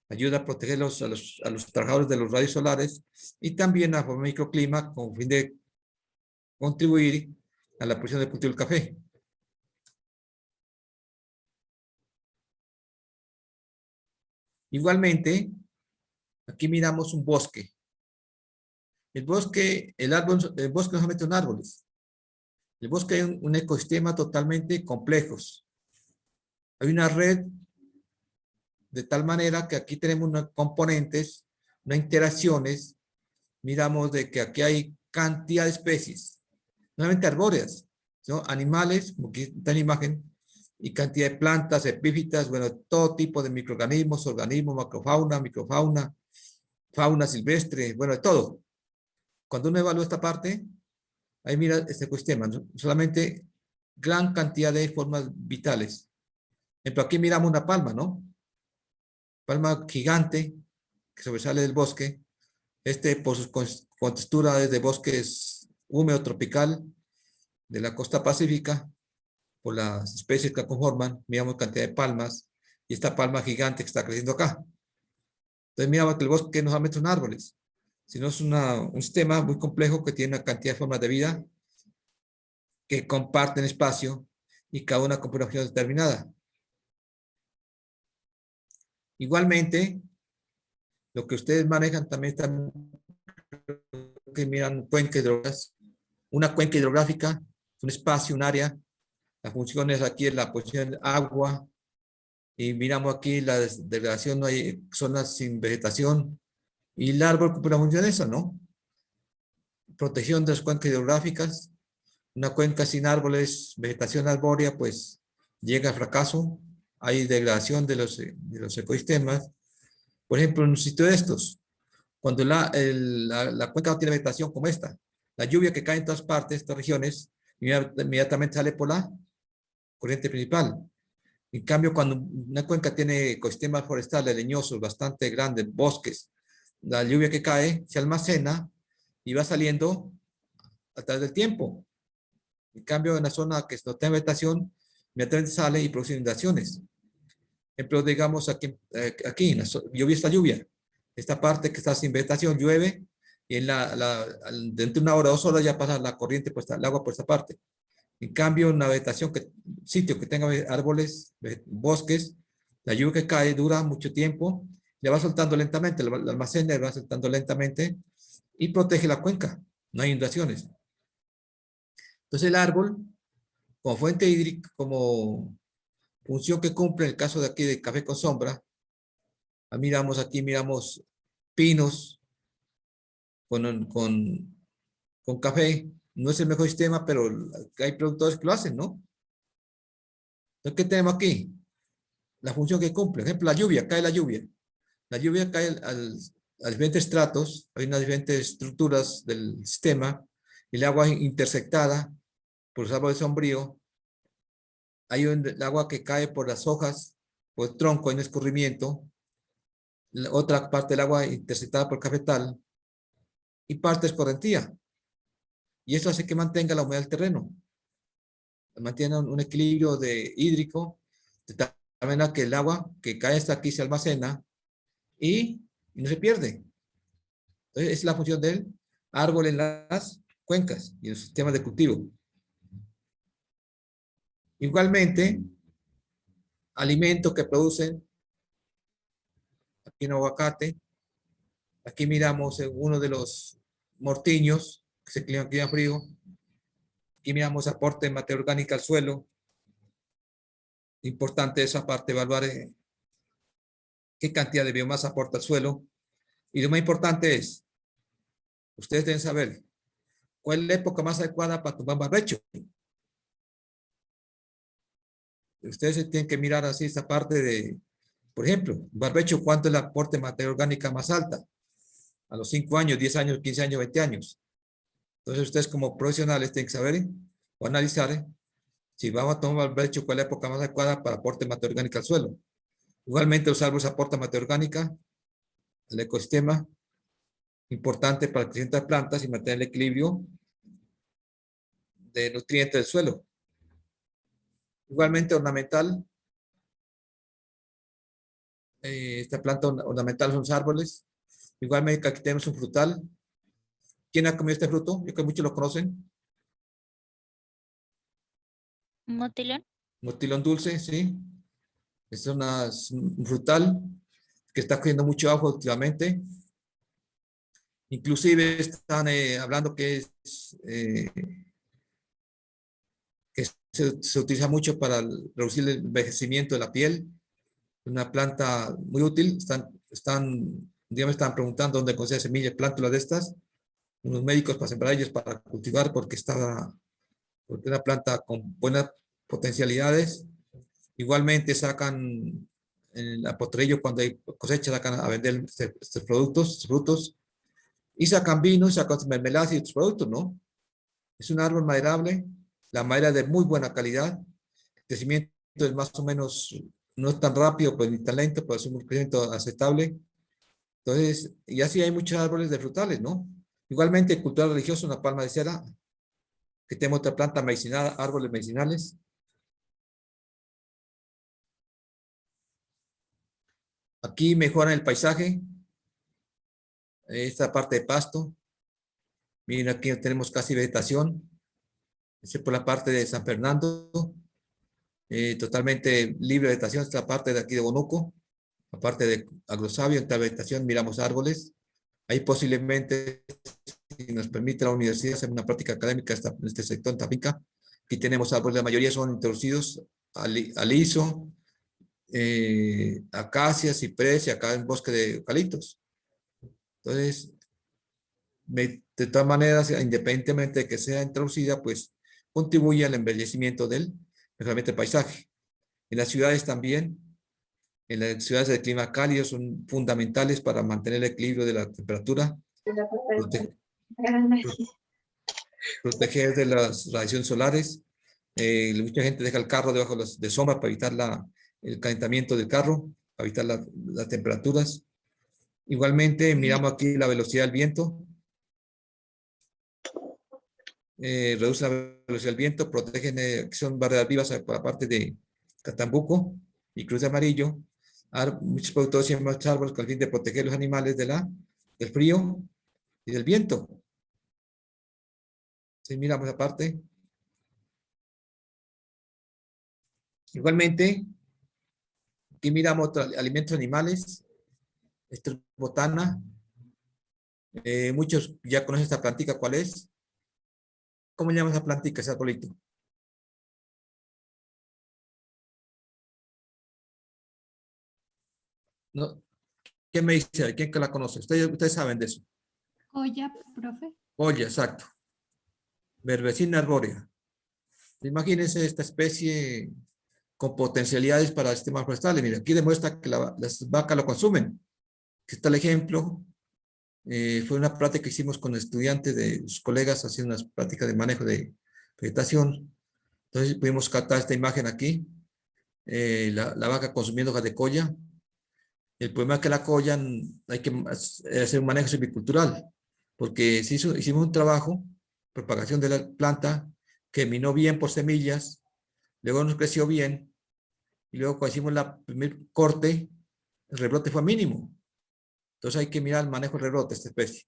ayuda a proteger a los trabajadores de los rayos solares y también a formar microclima con fin de contribuir a la producción del cultivo del café. Igualmente, aquí miramos un bosque. El bosque no solamente son árboles. El bosque es un ecosistema totalmente complejo. Hay una red de tal manera que aquí tenemos unos componentes, unas interacciones. Miramos de que aquí hay cantidad de especies, no solamente arbóreas, sino animales, como aquí está en la imagen, y cantidad de plantas, epífitas, bueno, todo tipo de microorganismos, organismos, macrofauna, microfauna, fauna silvestre, bueno, de todo. Cuando uno evalúa esta parte, ahí mira este ecosistema, ¿no? Solamente gran cantidad de formas vitales. Ejemplo, aquí miramos una palma, ¿no? Palma gigante que sobresale del bosque. Por su contextura es de bosques húmedo tropical de la costa pacífica, por las especies que la conforman, miramos cantidad de palmas, y esta palma gigante que está creciendo acá. Entonces miramos que el bosque no solamente son árboles, sino es un sistema muy complejo que tiene una cantidad de formas de vida que comparten espacio y cada una con una función determinada. Igualmente, lo que ustedes manejan también están que miran cuencas hidrográficas. Una cuenca hidrográfica, un espacio, un área. La función es aquí en la posición de agua. Y miramos aquí la degradación, no hay zonas sin vegetación. Y el árbol cumple la función esa, ¿no? Protección de las cuencas hidrográficas. Una cuenca sin árboles, vegetación arbórea, pues llega a fracaso. Hay degradación de los ecosistemas. Por ejemplo, en un sitio de estos, cuando la cuenca no tiene vegetación como esta, la lluvia que cae en todas partes, estas regiones, inmediatamente sale por la corriente principal. En cambio, cuando una cuenca tiene ecosistemas forestales, leñosos, bastante grandes, bosques, la lluvia que cae se almacena y va saliendo a través del tiempo. En cambio, en la zona que no tiene vegetación, inmediatamente sale y produce inundaciones. Ejemplo, digamos aquí lluvia está lluvia. Esta parte que está sin vegetación llueve y dentro de una hora o 2 horas ya pasa la corriente, pues el agua por esta parte. En cambio, una vegetación, sitio que tenga árboles, bosques, la lluvia que cae dura mucho tiempo, le va soltando lentamente, la almacena, le va soltando lentamente y protege la cuenca. No hay inundaciones. Entonces el árbol, como fuente hídrica, como función que cumple en el caso de aquí de café con sombra, aquí miramos pinos con café. No es el mejor sistema, pero hay productores que lo hacen, ¿no? Entonces, ¿qué tenemos aquí? La función que cumple. Por ejemplo, la lluvia, cae la lluvia. La lluvia cae a diferentes estratos, hay unas diferentes estructuras del sistema, y el agua intersectada por los árboles sombríos. Hay el agua que cae por las hojas, por el tronco, en escurrimiento. La otra parte del agua intersectada por el cafetal. Y parte escorrentía. Y eso hace que mantenga la humedad del terreno. Mantiene un equilibrio hídrico, de tal manera que el agua que cae hasta aquí se almacena y no se pierde. Entonces, es la función del árbol en las cuencas y en los sistemas de cultivo. Igualmente, alimentos que producen, aquí en aguacate, aquí miramos uno de los mortiños, que se clima frío. Aquí miramos aporte de materia orgánica al suelo. Importante esa parte, evaluar qué cantidad de biomasa aporta al suelo. Y lo más importante es, ustedes deben saber, ¿cuál es la época más adecuada para tomar barbecho? Ustedes tienen que mirar así esa parte de, por ejemplo, barbecho, ¿cuánto es el aporte de materia orgánica más alta? A los 5 años, 10 años, 15 años, 20 años. Entonces ustedes como profesionales tienen que saber o analizar si vamos a tomar barbecho, cuál es la época más adecuada para aporte de materia orgánica al suelo. Igualmente los árboles aportan materia orgánica al ecosistema, importante para el crecimiento de plantas y mantener el equilibrio de nutrientes del suelo. Igualmente ornamental, esta planta ornamental son los árboles. Igualmente aquí tenemos un frutal. ¿Quién ha comido este fruto? Yo creo que muchos lo conocen. Motilón. Motilón dulce, sí. Es un frutal que está cogiendo mucho auge últimamente. Inclusive están hablando que se utiliza mucho para reducir el envejecimiento de la piel. Una planta muy útil. Un día me estaban preguntando dónde consigue semillas, plántulas de estas. Unos médicos para sembrar ellos para cultivar porque es una planta con buenas potencialidades. Igualmente sacan en la potrerillo cuando hay cosecha, sacan a vender estos productos, estos frutos, y sacan vino, sacan mermeladas y otros productos, ¿no? Es un árbol maderable, la madera es de muy buena calidad, el crecimiento es más o menos no es tan rápido, pues ni tan lento, pues es un crecimiento aceptable. Entonces, y así hay muchos árboles de frutales, ¿no? Igualmente, cultura religiosa, una palma de cera, que tenemos otra planta medicinal, árboles medicinales. Aquí mejoran el paisaje, esta parte de pasto. Miren, aquí tenemos casi vegetación, excepto por la parte de San Fernando, totalmente libre de vegetación, esta parte de aquí de Bonuco, aparte de Agrosavio, en esta vegetación miramos árboles. Ahí posiblemente, si nos permite la universidad, hacer una práctica académica en este sector, en Tapica. Aquí tenemos árboles, la mayoría son introducidos aliso, acacias, ciprés y acá en bosque de eucaliptos. Entonces, de todas maneras, independientemente de que sea introducida, pues contribuye al embellecimiento del paisaje. En las ciudades también, en las ciudades de clima cálido son fundamentales para mantener el equilibrio de la temperatura, proteger de las radiaciones solares. Mucha gente deja el carro debajo de sombra para evitar el calentamiento del carro, para evitar las temperaturas. Igualmente, miramos aquí la velocidad del viento. Reduce la velocidad del viento, protegen, son barreras vivas por la parte de Catambuco y Cruz de Amarillo. Muchos productores siembran árboles con el fin de proteger los animales del frío y del viento. Si miramos la parte. Igualmente, aquí miramos alimentos animales. Esto es botana. Muchos ya conocen esta plantica, ¿cuál es? ¿Cómo le llaman esa plantica, ese arbolito? No. ¿Quién me dice? ¿Quién que la conoce? Ustedes saben de eso. Goya, profe. Goya, exacto. Verbecina arbórea. Imagínense esta especie con potencialidades para sistemas forestales. Mira, aquí demuestra que las vacas lo consumen. Aquí está el ejemplo. Fue una práctica que hicimos con estudiantes de sus colegas haciendo unas prácticas de manejo de vegetación. Entonces pudimos captar esta imagen aquí. La vaca consumiendo hojas de colla. El problema es que la colla hay que hacer un manejo silvicultural, porque hicimos un trabajo, propagación de la planta, que minó bien por semillas, luego nos creció bien, y luego cuando hicimos el primer corte, el rebrote fue mínimo. Entonces hay que mirar el manejo del rebrote de esta especie.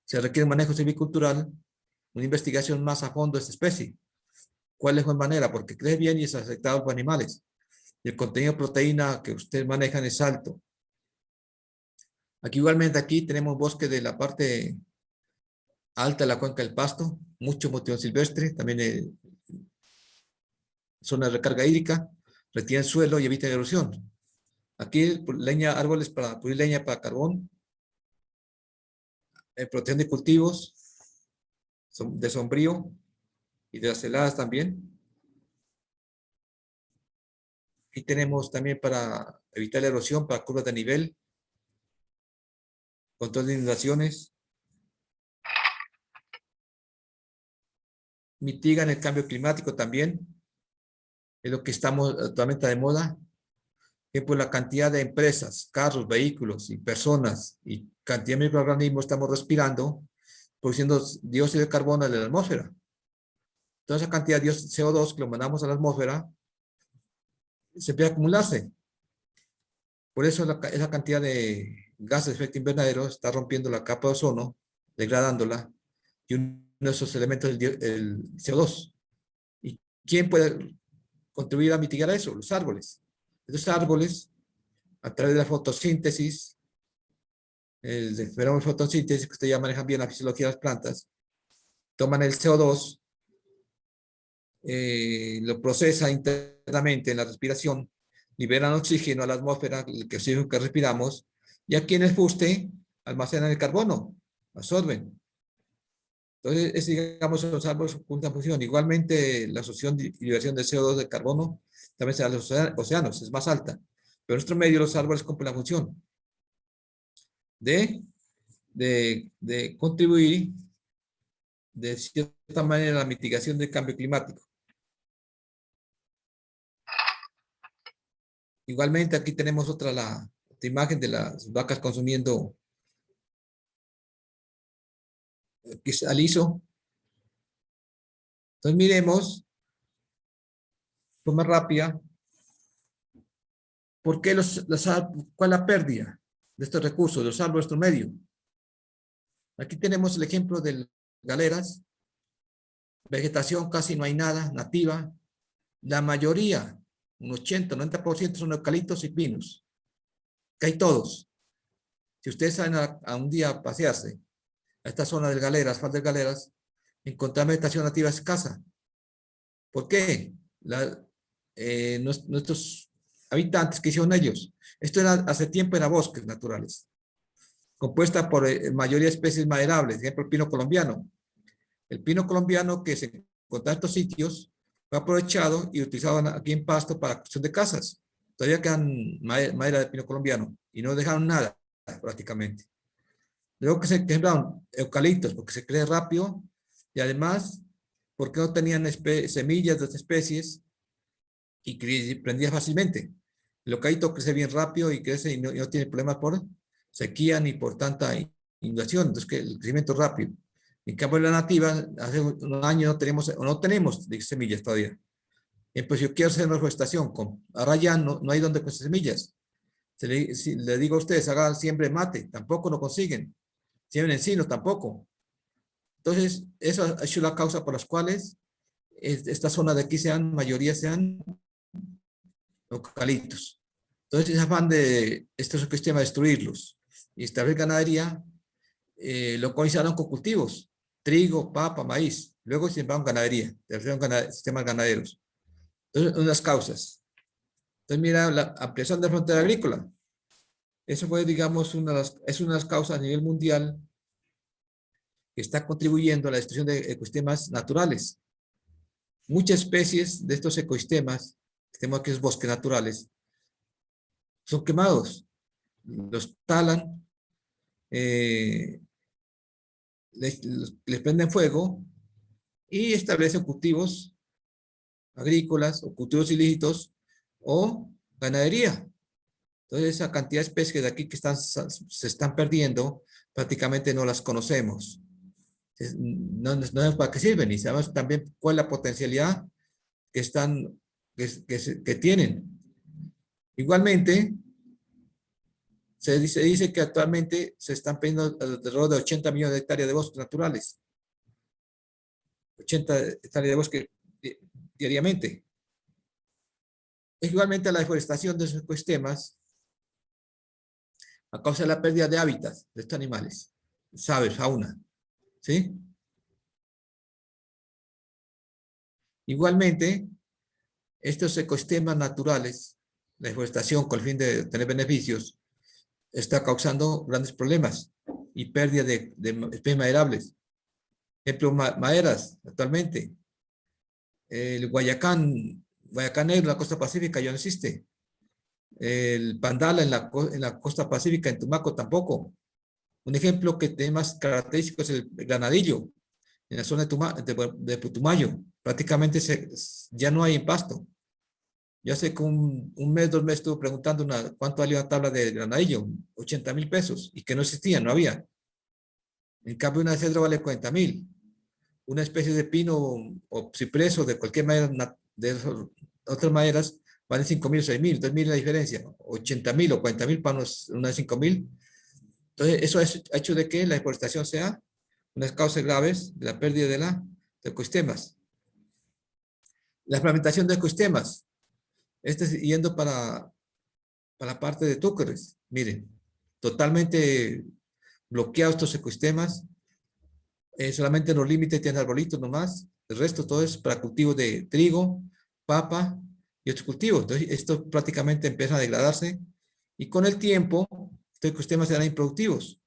Se requiere un manejo silvicultural, una investigación más a fondo de esta especie. ¿Cuál es la mejor manera? Porque crece bien y es aceptable por animales. Y el contenido de proteína que ustedes manejan es alto. Aquí igualmente aquí tenemos bosque de la parte alta de la cuenca del Pasto, mucho motivo silvestre, también zona de recarga hídrica, retienen suelo y evitan erosión. Aquí árboles para producir leña para carbón, protección de cultivos, de sombrío y de las heladas también. Aquí tenemos también para evitar la erosión, para curvas de nivel, control de inundaciones, mitigan el cambio climático también, es lo que estamos actualmente de moda, que por la cantidad de empresas, carros, vehículos y personas y cantidad de microorganismos estamos respirando, produciendo dióxido de carbono en la atmósfera. Toda esa cantidad de CO2 que lo mandamos a la atmósfera se empieza a acumularse. Por eso esa cantidad de gases de efecto invernadero está rompiendo la capa de ozono, degradándola, y uno de esos elementos es el CO2. ¿Y quién puede contribuir a mitigar eso? Los árboles. Estos árboles, a través de la fotosíntesis, el fenómeno de fotosíntesis, que ustedes ya manejan bien la fisiología de las plantas, toman el CO2, lo procesan internamente en la respiración, liberan oxígeno a la atmósfera, el oxígeno que respiramos, y aquí en el fuste almacenan el carbono, absorben. Entonces, digamos, los árboles cumplen función. Igualmente, la absorción y liberación de CO2 de carbono también se da a los océanos, es más alta. Pero en nuestro medio los árboles cumplen la función de contribuir de cierta manera a la mitigación del cambio climático. Igualmente aquí tenemos otra imagen de las vacas consumiendo aliso. Entonces miremos, forma rápida, ¿por qué cuál es la pérdida de estos recursos, de usar nuestro medio? Aquí tenemos el ejemplo de galeras, vegetación casi no hay nada, nativa, la mayoría, un 80-90% son eucaliptos y pinos, que hay todos. Si ustedes salen a un día a pasearse a esta zona del Galeras, falda de Galeras, encontrar vegetación nativa escasa. ¿Por qué? Nuestros habitantes, ¿qué hicieron ellos? Esto hace tiempo era bosques naturales, compuesta por mayoría de especies maderables, por ejemplo el pino colombiano. El pino colombiano que se encontraba en estos sitios fue aprovechado y utilizado aquí en Pasto para construcción de casas. Todavía quedan madera de pino colombiano y no dejaron nada prácticamente. Luego que se quebraron eucaliptos porque se crece rápido y además porque no tenían semillas de otras especies y prendía fácilmente. El eucalipto crece bien rápido y crece y no tiene problemas por sequía ni por tanta inundación, entonces que el crecimiento es rápido. En cambio, la nativa, hace un año no tenemos semillas todavía. Pues yo quiero hacer una reforestación, ahora ya no hay donde con semillas. Si le digo a ustedes, hagan siempre mate, tampoco lo consiguen. Siembren encinos, tampoco. Entonces, eso ha sido la causa por las cuales esta zona de aquí mayoría sean eucaliptos. Entonces, ese afán de estos ecosistemas destruirlos y establecer ganadería, lo comenzaron con cultivos, trigo, papa, maíz. Luego se sembraron ganadería, sistemas ganaderos. Entonces, unas causas. Entonces, mira, la ampliación de la frontera agrícola. Eso fue, digamos, es una de las causas a nivel mundial que está contribuyendo a la destrucción de ecosistemas naturales. Muchas especies de estos ecosistemas, tenemos aquí los bosques naturales, son quemados, los talan, les prenden fuego y establecen cultivos agrícolas o cultivos ilícitos o ganadería. Entonces, esa cantidad de especies de aquí que se están perdiendo, prácticamente no las conocemos. No sabemos para qué sirven y sabemos también cuál es la potencialidad que tienen. Igualmente, se dice que actualmente se están perdiendo alrededor de 80 millones de hectáreas de bosques naturales. 80 hectáreas de bosque diariamente. Igualmente, la deforestación de esos ecosistemas a causa de la pérdida de hábitats de estos animales, aves, fauna. ¿Sí? Igualmente, estos ecosistemas naturales, la deforestación con el fin de tener beneficios, está causando grandes problemas y pérdida de especies maderables. Ejemplo, maderas actualmente. El Guayacán negro en la costa pacífica ya no existe. El pandala en la costa pacífica, en Tumaco, tampoco. Un ejemplo que tiene más característico es el granadillo, en la zona de Putumayo. Prácticamente ya no hay en Pasto. Yo hace que un mes, 2 meses estuve preguntando cuánto valía una tabla de granadillo, 80,000 pesos, y que no existía, no había. En cambio, una de cedro vale 40,000. Una especie de pino o cipreso de cualquier madera, de otras maderas, vale 5,000 o 6,000. Entonces, mira la diferencia, 80,000 o 40,000 para una de 5,000. Entonces, eso ha hecho de que la deforestación sea unas causas graves de la pérdida de ecosistemas. La fragmentación de ecosistemas. Yendo para la parte de Túquerres. Miren, totalmente bloqueados estos ecosistemas. Solamente los límites tienen arbolitos nomás. El resto todo es para cultivos de trigo, papa y otros cultivos. Entonces, esto prácticamente empieza a degradarse y con el tiempo estos ecosistemas serán improductivos.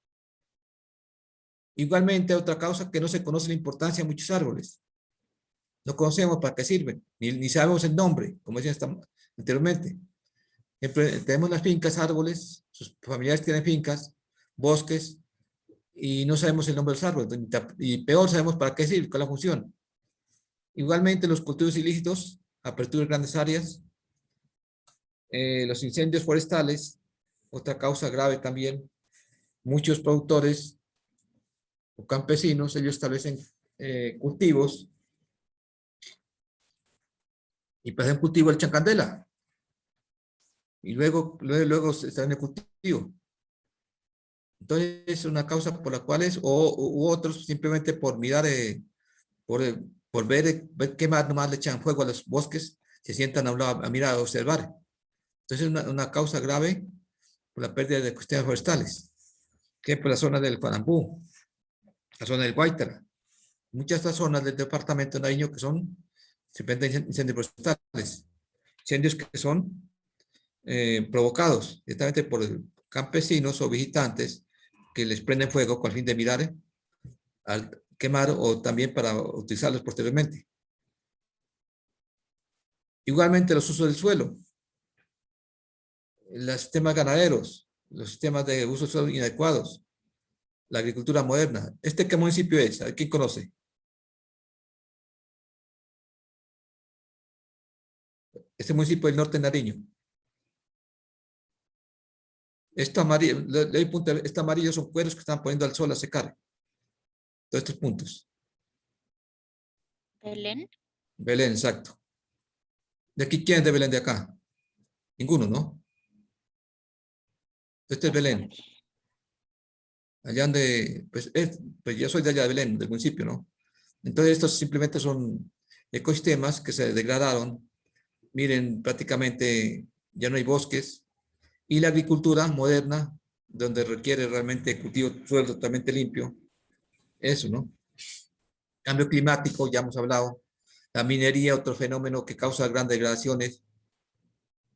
Igualmente, otra causa que no se conoce la importancia de muchos árboles. No conocemos para qué sirven, ni sabemos el nombre, como decía anteriormente. Tenemos las fincas, árboles, sus familiares tienen fincas, bosques, y no sabemos el nombre de los árboles. Y peor, sabemos para qué sirve, cuál es la función. Igualmente, los cultivos ilícitos, apertura de grandes áreas, Los incendios forestales, otra causa grave también. Muchos productores o campesinos, ellos establecen cultivos y para hacer un cultivo echan candela. Y luego se está en el cultivo. Entonces, es una causa por la cual u otros simplemente por mirar, por ver qué más nomás le echan fuego a los bosques, se sientan a mirar, a observar. Entonces, es una causa grave por la pérdida de ecosistemas forestales. Que por la zona del Panambú, la zona del Guaitara. Muchas de estas zonas del departamento de Nariño que son simplemente incendios forestales. Incendios que son provocados directamente por campesinos o visitantes que les prenden fuego con el fin de mirar al quemar o también para utilizarlos posteriormente. Igualmente los usos del suelo, los sistemas ganaderos, los sistemas de uso del suelo inadecuados, la agricultura moderna. ¿Qué municipio es? ¿Quién conoce? Este municipio del norte de Nariño. Esto amarillo, este amarillo son cueros que están poniendo al sol a secar. Todos estos puntos. Belén. Belén, exacto. ¿De aquí quién es de Belén de acá? Ninguno, ¿no? Este es Belén. Allá donde, pues yo soy de allá de Belén, del municipio, ¿no? Entonces estos simplemente son ecosistemas que se degradaron. Miren, prácticamente ya no hay bosques. Y la agricultura moderna, donde requiere realmente cultivo de suelo totalmente limpio. Eso, ¿no? Cambio climático, ya hemos hablado. La minería, otro fenómeno que causa grandes degradaciones.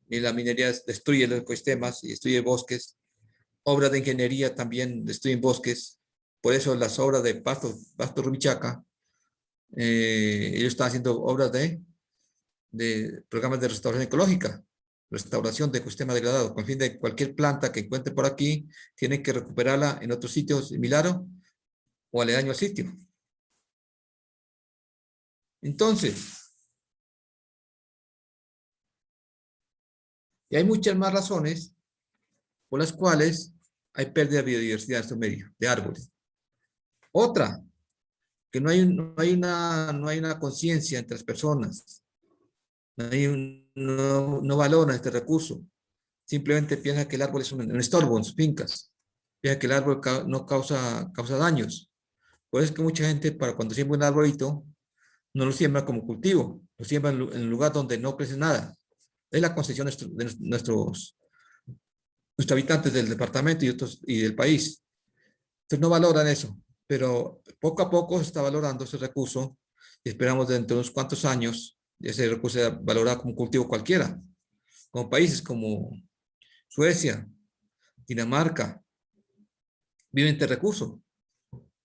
Y la minería destruye los ecosistemas y destruye bosques. Obras de ingeniería también destruyen bosques. Por eso las obras de Pasto Rumichaca, ellos están haciendo obras de programas de restauración ecológica, restauración de ecosistema degradado, con el fin de cualquier planta que encuentre por aquí, tienen que recuperarla en otro sitio similar o aledaño al sitio. Entonces, y hay muchas más razones por las cuales hay pérdida de biodiversidad en estos medios, de árboles. Otra, que no hay una conciencia entre las personas, no valoran este recurso, simplemente piensan que el árbol es un estorbo en sus fincas, piensan que el árbol no causa daños. Por eso es que mucha gente, para cuando siembra un arbolito, no lo siembra como cultivo, lo siembra en un lugar donde no crece nada. Es la concepción de nuestros habitantes del departamento y del país. Entonces no valoran eso, pero poco a poco se está valorando ese recurso y esperamos dentro de unos cuantos años ese recurso sea valorado como cultivo cualquiera, como países como Suecia, Dinamarca, viven de recursos,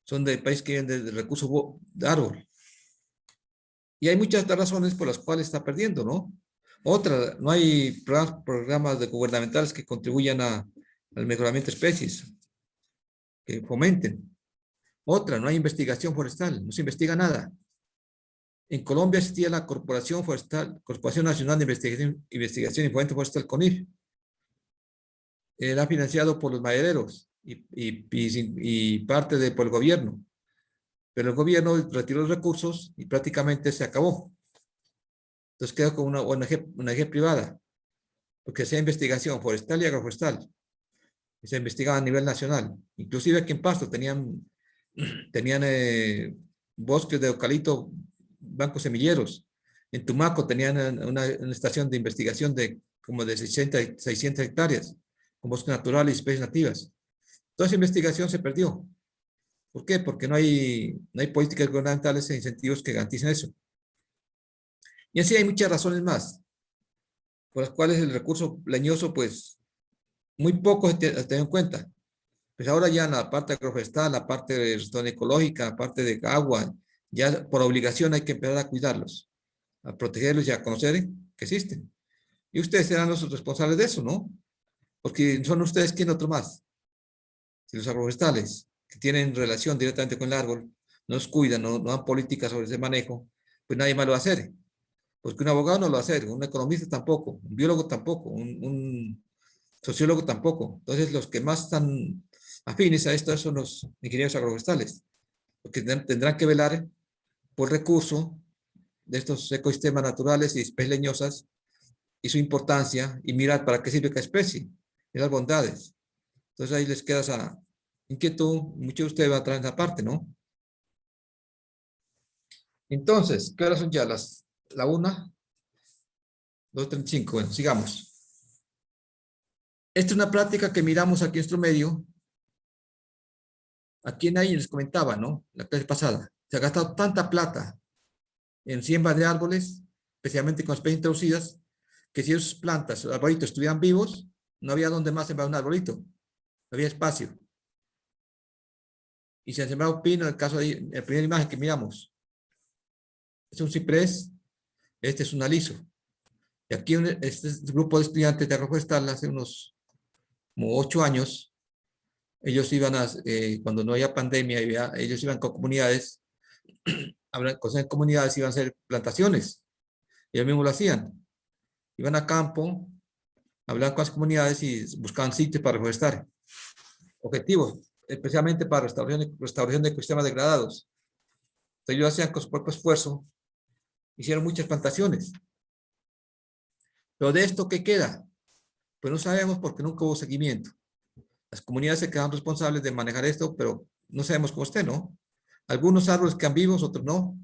son de países que viven de recursos de árbol. Y hay muchas razones por las cuales está perdiendo, ¿no? Otra, no hay programas gubernamentales que contribuyan al mejoramiento de especies, que fomenten. Otra, no hay investigación forestal, no se investiga nada. En Colombia existía la Corporación Nacional de Investigación y Fomento Forestal, CONIF. Era financiado por los madereros y parte por el gobierno. Pero el gobierno retiró los recursos y prácticamente se acabó. Entonces quedó con una ONG privada, porque hacía investigación forestal y agroforestal. Y se investigaba a nivel nacional. Inclusive aquí en Pasto tenían bosques de eucalipto, bancos semilleros. En Tumaco tenían una estación de investigación de como de 600 hectáreas, con bosques naturales y especies nativas. Toda esa investigación se perdió. ¿Por qué? Porque no hay políticas gubernamentales e incentivos que garanticen eso. Y así hay muchas razones más, por las cuales el recurso leñoso, pues, muy poco se ha tenido en cuenta. Pues ahora ya en la parte agroforestal, la parte de gestión ecológica, la parte de agua, ya por obligación hay que empezar a cuidarlos, a protegerlos y a conocer que existen. Y ustedes serán los responsables de eso, ¿no? Porque son ustedes quien otro más. Si los agroforestales, que tienen relación directamente con el árbol, no los cuidan, no dan políticas sobre ese manejo, pues nadie más lo va a hacer. porque un abogado no lo va a hacer, un economista tampoco, un biólogo tampoco, un sociólogo tampoco. Entonces, los que más están afines a esto son los ingenieros agroforestales, porque tendrán que velar por el recurso de estos ecosistemas naturales y especies leñosas y su importancia, y mirar para qué sirve cada especie y las bondades. Entonces, ahí les queda esa inquietud. Muchos de ustedes van a traer esa parte, ¿no? Entonces, ¿qué horas son ya? La 1, 2:35. Bueno, sigamos. Esta es una práctica que miramos aquí en nuestro medio. Aquí en ahí les comentaba, ¿no? La clase pasada. Se ha gastado tanta plata en siembra de árboles, especialmente con especies introducidas, que si esas plantas, los arbolitos estuvieran vivos, no había donde más sembrar un arbolito. No había espacio. Y se han sembrado pino, en el caso de la primera imagen que miramos. Este es un ciprés, este es un aliso. Y aquí este grupo de estudiantes de agroforestal hace unos como 8 años, ellos iban cuando no había pandemia, ellos iban con comunidades, con comunidades iban a hacer plantaciones. Ellos mismos lo hacían. Iban a campo, hablaban con las comunidades y buscaban sitios para reforestar. Objetivos, especialmente para restauración de ecosistemas degradados. Entonces ellos hacían con su propio esfuerzo, hicieron muchas plantaciones. Pero de esto, ¿qué queda? Pues no sabemos porque nunca hubo seguimiento. Las comunidades se quedan responsables de manejar esto, pero no sabemos cómo esté, ¿no? Algunos árboles quedan vivos, otros no.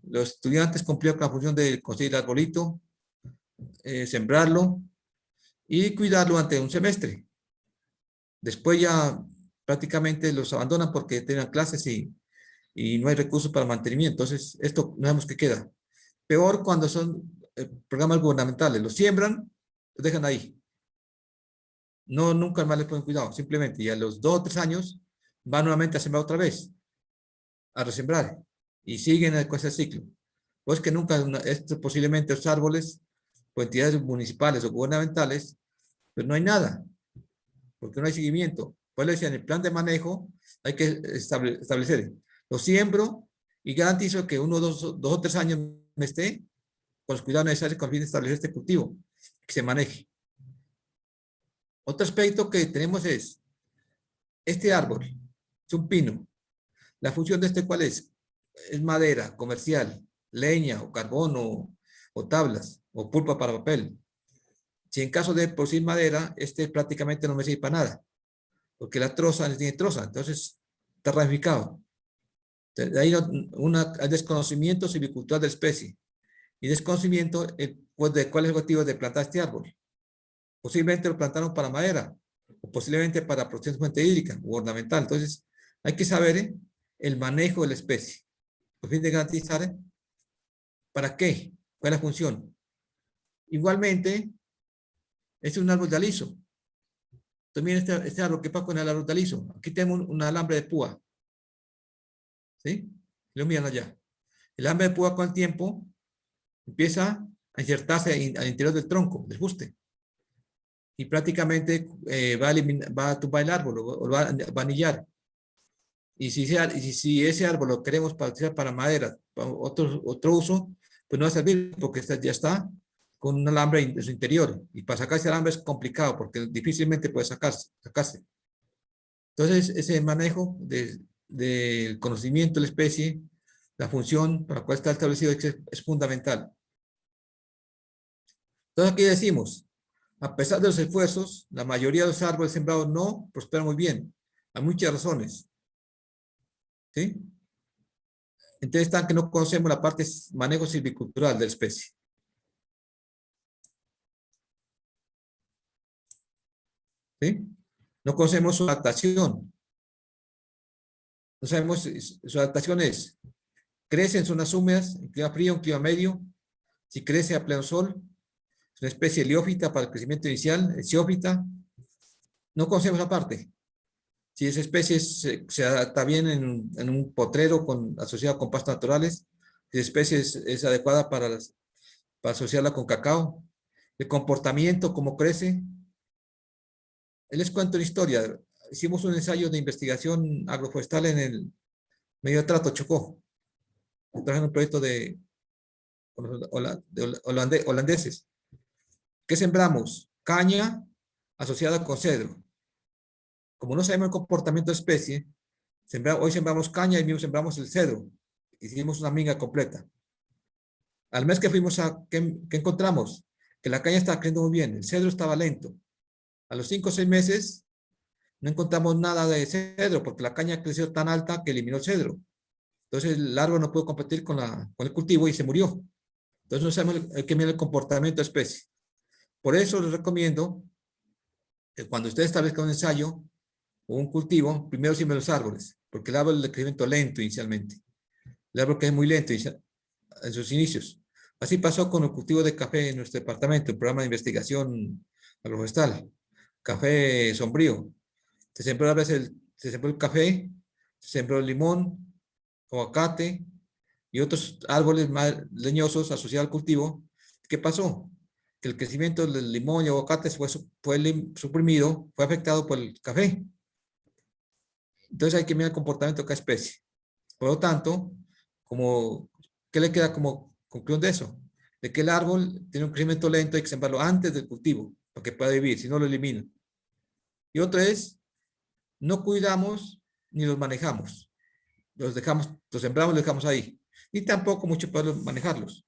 Los estudiantes cumplieron con la función de conseguir el arbolito, sembrarlo y cuidarlo durante un semestre. Después ya prácticamente los abandonan porque tienen clases y no hay recursos para mantenimiento. Entonces, esto no sabemos qué queda. Peor cuando son programas gubernamentales. Los siembran, los dejan ahí. No, nunca más les ponen cuidado. Simplemente, y a los 2 o 3 años, van nuevamente a sembrar otra vez. A resembrar. Y siguen con ese ciclo. Pues que nunca, posiblemente los árboles, o entidades municipales o gubernamentales, pero no hay nada. Porque no hay seguimiento. Pues le decían, el plan de manejo hay que establecer. Lo siembro y garantizo que 1, 2 o 3 años me esté con los cuidados necesarios con el fin de establecer este cultivo, que se maneje. Otro aspecto que tenemos es, este árbol es un pino. La función de este, ¿cuál es? Es madera comercial, leña o carbono o tablas o pulpa para papel. Si en caso de producir madera, este prácticamente no me sirve para nada, porque la troza no tiene troza, entonces está ramificado. De ahí hay desconocimiento silvicultural de la especie y desconocimiento pues, de cuál es el objetivo de plantar este árbol. Posiblemente lo plantaron para madera o posiblemente para protección de fuente hídrica o ornamental. Entonces, hay que saber el manejo de la especie, a fin de garantizar para qué, cuál es la función. Igualmente, este es un árbol de aliso. También este árbol, ¿qué pasa con el árbol de aliso? Aquí tenemos un alambre de púa. ¿Sí? Lo miran allá. El alambre de púa con el tiempo empieza a insertarse al interior del tronco, del fuste. Y prácticamente va a tumbar el árbol o va a anillar. Y si ese árbol lo queremos para madera, para otro uso, pues no va a servir porque ya está con un alambre en su interior. Y para sacar ese alambre es complicado porque difícilmente puede sacarse. Entonces, ese manejo del conocimiento de la especie, la función para la cual está establecido es fundamental. Entonces, aquí decimos, a pesar de los esfuerzos, la mayoría de los árboles sembrados no prosperan muy bien. Hay muchas razones. ¿Sí? Entonces están que no conocemos la parte manejo silvicultural de la especie. ¿Sí? No conocemos su adaptación. No sabemos su adaptación es, crece en zonas húmedas, en clima frío, en clima medio, si crece a pleno sol, es una especie heliófita para el crecimiento inicial, heliófita. No conocemos la parte. Si esa especie se adapta bien en un potrero asociado con pastos naturales, si esa especie es adecuada para asociarla con cacao, el comportamiento, cómo crece. Les cuento una historia. Hicimos un ensayo de investigación agroforestal en el medio de Trato, Chocó. Traje un proyecto de holandeses. ¿Qué sembramos? Caña asociada con cedro. Como no sabemos el comportamiento de especie, hoy sembramos caña y mismo sembramos el cedro. Hicimos una minga completa. Al mes que fuimos ¿qué encontramos? Que la caña estaba creciendo muy bien, el cedro estaba lento. A los 5 o 6 meses no encontramos nada de cedro porque la caña creció tan alta que eliminó el cedro. Entonces el árbol no pudo competir con el cultivo y se murió. Entonces no sabemos, hay que mirar el comportamiento de especie. Por eso les recomiendo que cuando ustedes establezcan un ensayo o un cultivo, primero siembren los árboles, porque el árbol es de crecimiento lento inicialmente. El árbol que es muy lento en sus inicios. Así pasó con el cultivo de café en nuestro departamento, el programa de investigación agroforestal, café sombrío. Se sembró a veces se sembró el café, se sembró el limón, aguacate y otros árboles más leñosos asociados al cultivo. ¿Qué pasó? Que el crecimiento del limón y aguacate fue suprimido, fue afectado por el café. Entonces hay que mirar el comportamiento de cada especie. Por lo tanto, ¿qué le queda como conclusión de eso? De que el árbol tiene un crecimiento lento, hay que sembrarlo antes del cultivo para que pueda vivir, si no lo eliminan. Y otro es, no cuidamos ni los manejamos. Los sembramos y los dejamos ahí. Ni tampoco mucho para manejarlos.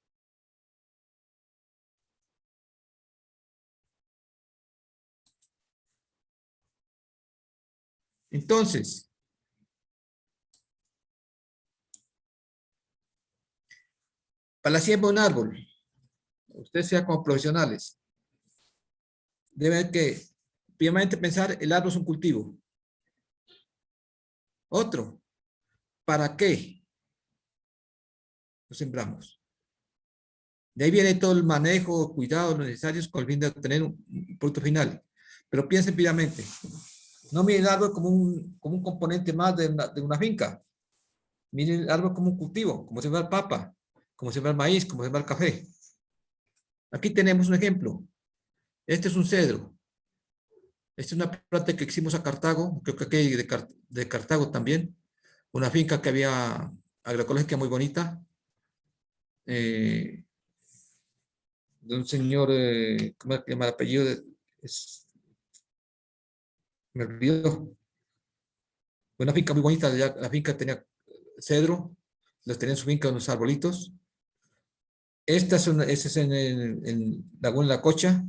Entonces, para la siembra de un árbol, ustedes sean como profesionales, deben que, primeramente pensar, el árbol es un cultivo. Otro, ¿para qué lo sembramos? De ahí viene todo el manejo, cuidados necesarios con el fin de obtener un producto final. Pero piensen primeramente, no miren el árbol como un componente más de una finca. Miren el árbol como un cultivo, como sembrar papa, como sembrar maíz, como sembrar café. Aquí tenemos un ejemplo. Este es un cedro. Esta es una planta que hicimos a Cartago, creo que aquí hay de Cartago también. Una finca que había agroecológica muy bonita. De un señor, ¿cómo se llama el apellido? Me olvidó. Una finca muy bonita, la finca tenía cedro, los tenía en su finca unos arbolitos. Esta es en Laguna La Cocha,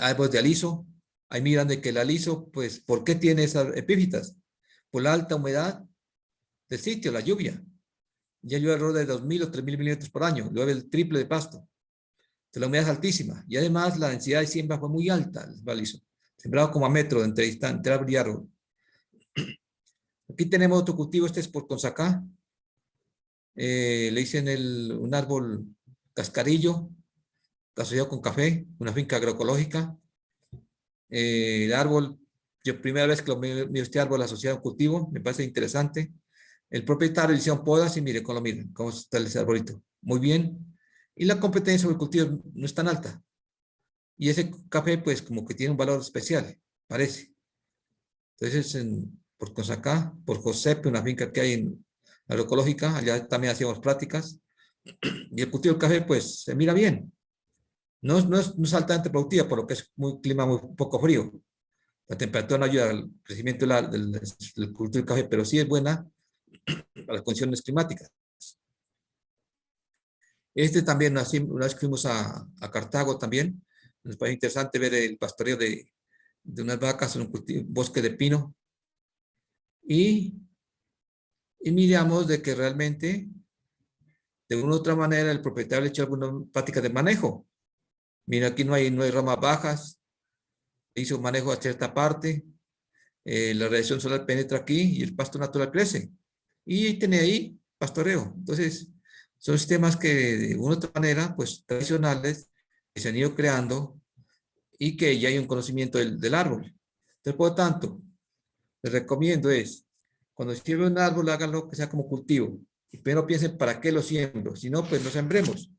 árboles de aliso. Ahí miran de que el aliso, pues, ¿por qué tiene esas epífitas? Por la alta humedad del sitio, la lluvia. Ya llueve alrededor de 2.000 o 3.000 milímetros por año, llueve el triple de pasto. Entonces, la humedad es altísima y además la densidad de siembra fue muy alta, el aliso, sembrado como a metro entre árbol y árbol. Aquí tenemos otro cultivo, este es por Consacá. Le dicen un árbol cascarillo, asociado con café, una finca agroecológica. El árbol, yo primera vez que lo miro este árbol asociado a un cultivo, me parece interesante. El propietario le hicieron podas y mire cómo lo miren, cómo está ese arbolito. Muy bien. Y la competencia sobre el cultivo no es tan alta. Y ese café, pues, como que tiene un valor especial, parece. Entonces, por Consacá, por Josepe, una finca que hay en agroecológica, allá también hacíamos prácticas. Y el cultivo del café, pues, se mira bien. No es altamente productiva, por lo que es un clima muy poco frío. La temperatura no ayuda al crecimiento del cultivo del café, pero sí es buena para las condiciones climáticas. Este también, una vez que fuimos a Cartago también, nos parece interesante ver el pastoreo de unas vacas en un bosque de pino. Y miramos de que realmente, de una u otra manera, el propietario le echó algunas prácticas de manejo. Mira, aquí no hay ramas bajas, hizo manejo a cierta parte, la radiación solar penetra aquí y el pasto natural crece. Y tiene ahí pastoreo. Entonces, son sistemas que de una u otra manera, pues tradicionales, que se han ido creando y que ya hay un conocimiento del árbol. Entonces, por lo tanto, les recomiendo cuando siembren un árbol, háganlo que sea como cultivo. Y primero piensen para qué lo siembro. Si no, pues lo sembremos.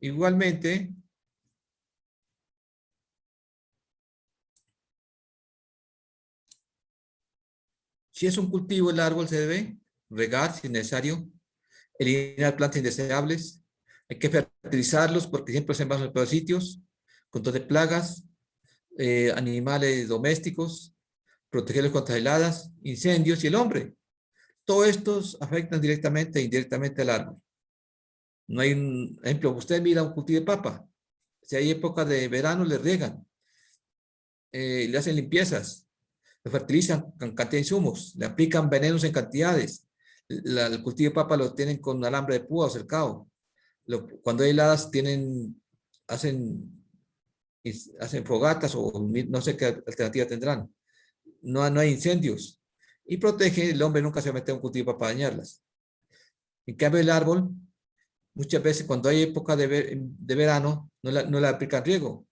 Igualmente, Si es un cultivo, el árbol se debe regar si es necesario, eliminar plantas indeseables, hay que fertilizarlos porque siempre se envasan en los peores sitios, control de plagas, animales domésticos, protegerlos contra heladas, incendios y el hombre. Todos estos afectan directamente e indirectamente al árbol. No hay un ejemplo, usted mira un cultivo de papa, si hay época de verano le riegan, le hacen limpiezas, lo fertilizan con cantidad de insumos, le aplican venenos en cantidades. El cultivo de papa lo tienen con alambre de púa o cercado. Cuando hay heladas hacen fogatas o no sé qué alternativa tendrán. No hay incendios. Y protege, el hombre nunca se mete a un cultivo para dañarlas. En cambio, el árbol, muchas veces cuando hay época de verano, no le aplican riego.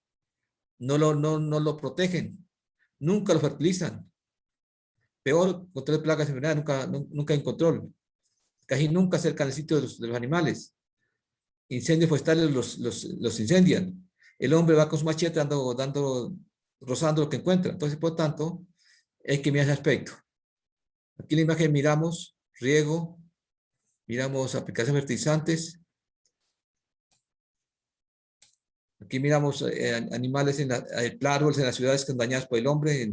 No lo protegen. Nunca lo fertilizan. Peor, control de plagas y enfermedades, nunca hay control. Casi nunca cerca del sitio de los animales. Incendios forestales los incendian. El hombre va con su machete rozando lo que encuentra. Entonces, por tanto, hay que mirar ese aspecto. Aquí en la imagen miramos riego, miramos aplicación de fertilizantes. Aquí miramos animales, árboles en las ciudades que son dañados por el hombre,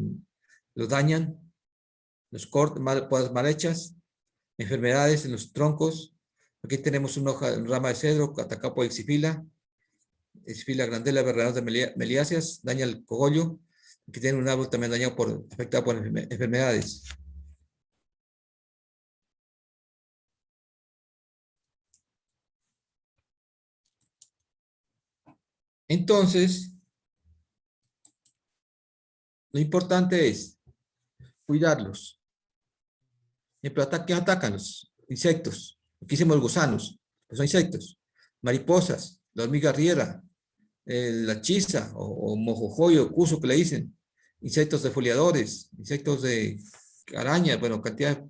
los dañan, los cortan, mal hechas, enfermedades en los troncos. Aquí tenemos una rama de cedro atacada por Ixifila grandela, verdaderos de meliáceas, daña el cogollo. Aquí tiene un árbol también afectado por enfermedades. Entonces, lo importante es cuidarlos. Ejemplo, ¿qué atacan los insectos? Aquí hicimos gusanos, pues son insectos. Mariposas, la hormiga riera, la chisa o mojojoyo, cuso que le dicen. Insectos defoliadores, insectos de arañas, bueno, cantidad.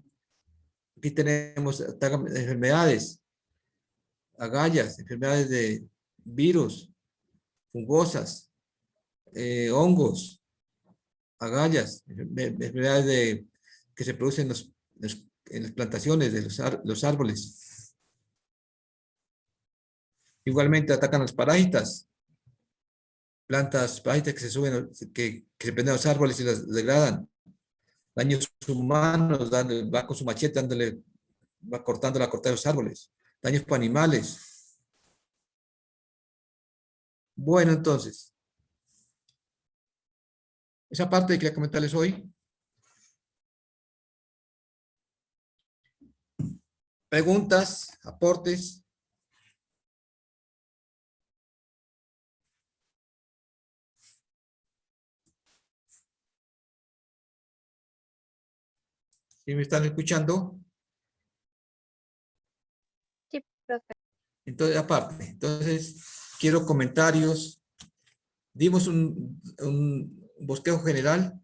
Aquí tenemos enfermedades, agallas, enfermedades de virus, fungosas, hongos, agallas, enfermedades que se producen en las plantaciones de los árboles. Igualmente atacan los parásitas, plantas parásitas que se suben, que se prenden a los árboles y las degradan. Daños humanos, va con su machete, va cortando la corteza de los árboles. Daños para animales. Bueno, entonces, esa parte que quería comentarles hoy. Preguntas, aportes. ¿Sí me están escuchando? Sí, profe. Entonces, aparte, entonces, quiero comentarios. Dimos un bosquejo general.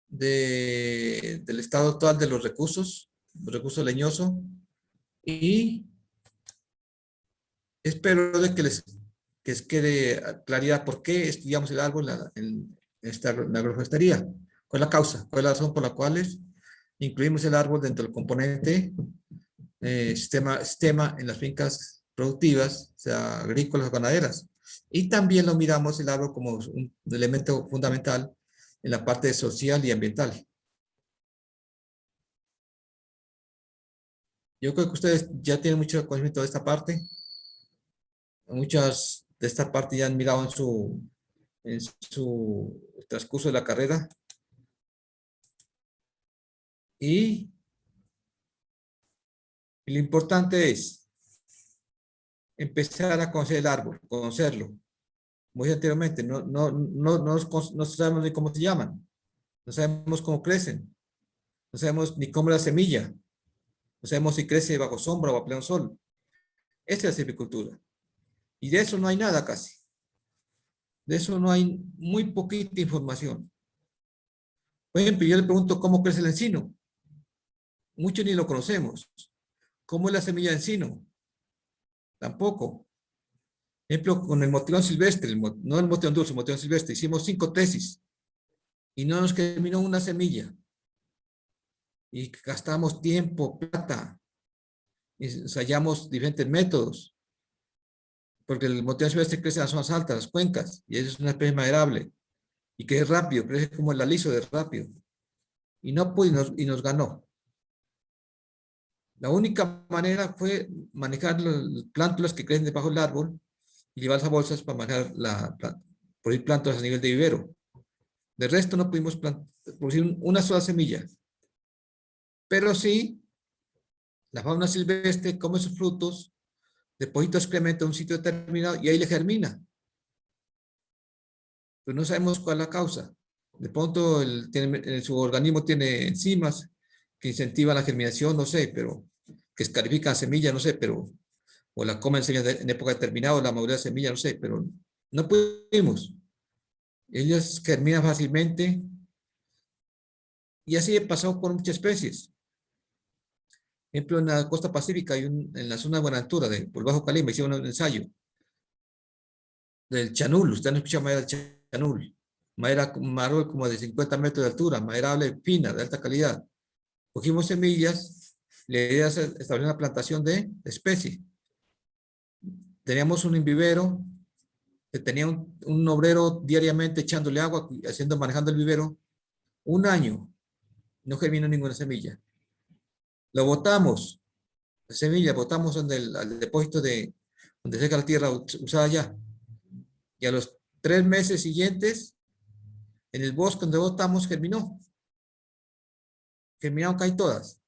Del estado actual de los recursos leñosos, y espero de que les quede claridad por qué estudiamos el árbol en la agroforestería. ¿Cuál es la causa? ¿Cuál es la razón por la cual incluimos el árbol dentro del componente sistema en las fincas productivas, sea agrícolas o ganaderas? Y también lo miramos el árbol como un elemento fundamental en la parte social y ambiental. Yo creo que ustedes ya tienen mucho conocimiento de esta parte. Muchas de esta parte ya han mirado en su transcurso de la carrera. Y lo importante es empezar a conocer el árbol, conocerlo. Como dije anteriormente, no sabemos ni cómo se llaman, no sabemos cómo crecen, no sabemos ni cómo es la semilla, no sabemos si crece bajo sombra o a pleno sol. Esa es la silvicultura. Y de eso no hay nada casi. De eso no hay muy poquita información. Por ejemplo, yo le pregunto cómo crece el encino. Muchos ni lo conocemos. ¿Cómo es la semilla de encino? Tampoco. Ejemplo, con el motilón silvestre, no el motilón dulce, el motilón silvestre, hicimos 5 tesis y no nos germinó una semilla. Y gastamos tiempo, plata, y ensayamos diferentes métodos, porque el motilón silvestre crece en las zonas altas, las cuencas, y es una especie maderable, y crece rápido, crece como el aliso de rápido. Y no pudo y nos ganó. La única manera fue manejar las plántulas que crecen debajo del árbol y llevar esas bolsas para manejar producir plántulas a nivel de vivero. De resto no pudimos producir una sola semilla. Pero sí, la fauna silvestre come sus frutos, deposita excremento en un sitio determinado y ahí le germina. Pero no sabemos cuál es la causa. De pronto su organismo tiene enzimas que incentivan la germinación, no sé, pero que escarifican semillas, no sé, pero o la comen semillas en época determinada, o la madurez de semilla, no sé, pero no pudimos. Ellas germinan fácilmente y así pasó con muchas especies. Por ejemplo, en la costa pacífica, en la zona de Buenaventura, por Bajo Calima, hicieron un ensayo del chanul. Ustedes han escuchado madera del chanul. Madera, un árbol como de 50 metros de altura, maderable, fina, de alta calidad. Cogimos semillas, la idea es establecer una plantación de especie. Teníamos un vivero que tenía un obrero diariamente echándole agua, manejando el vivero, un año. No germinó ninguna semilla. Lo botamos, la semilla, botamos al depósito donde seca la tierra usada ya. Y a los 3 meses siguientes, en el bosque donde botamos, germinó. Germinaron casi todas.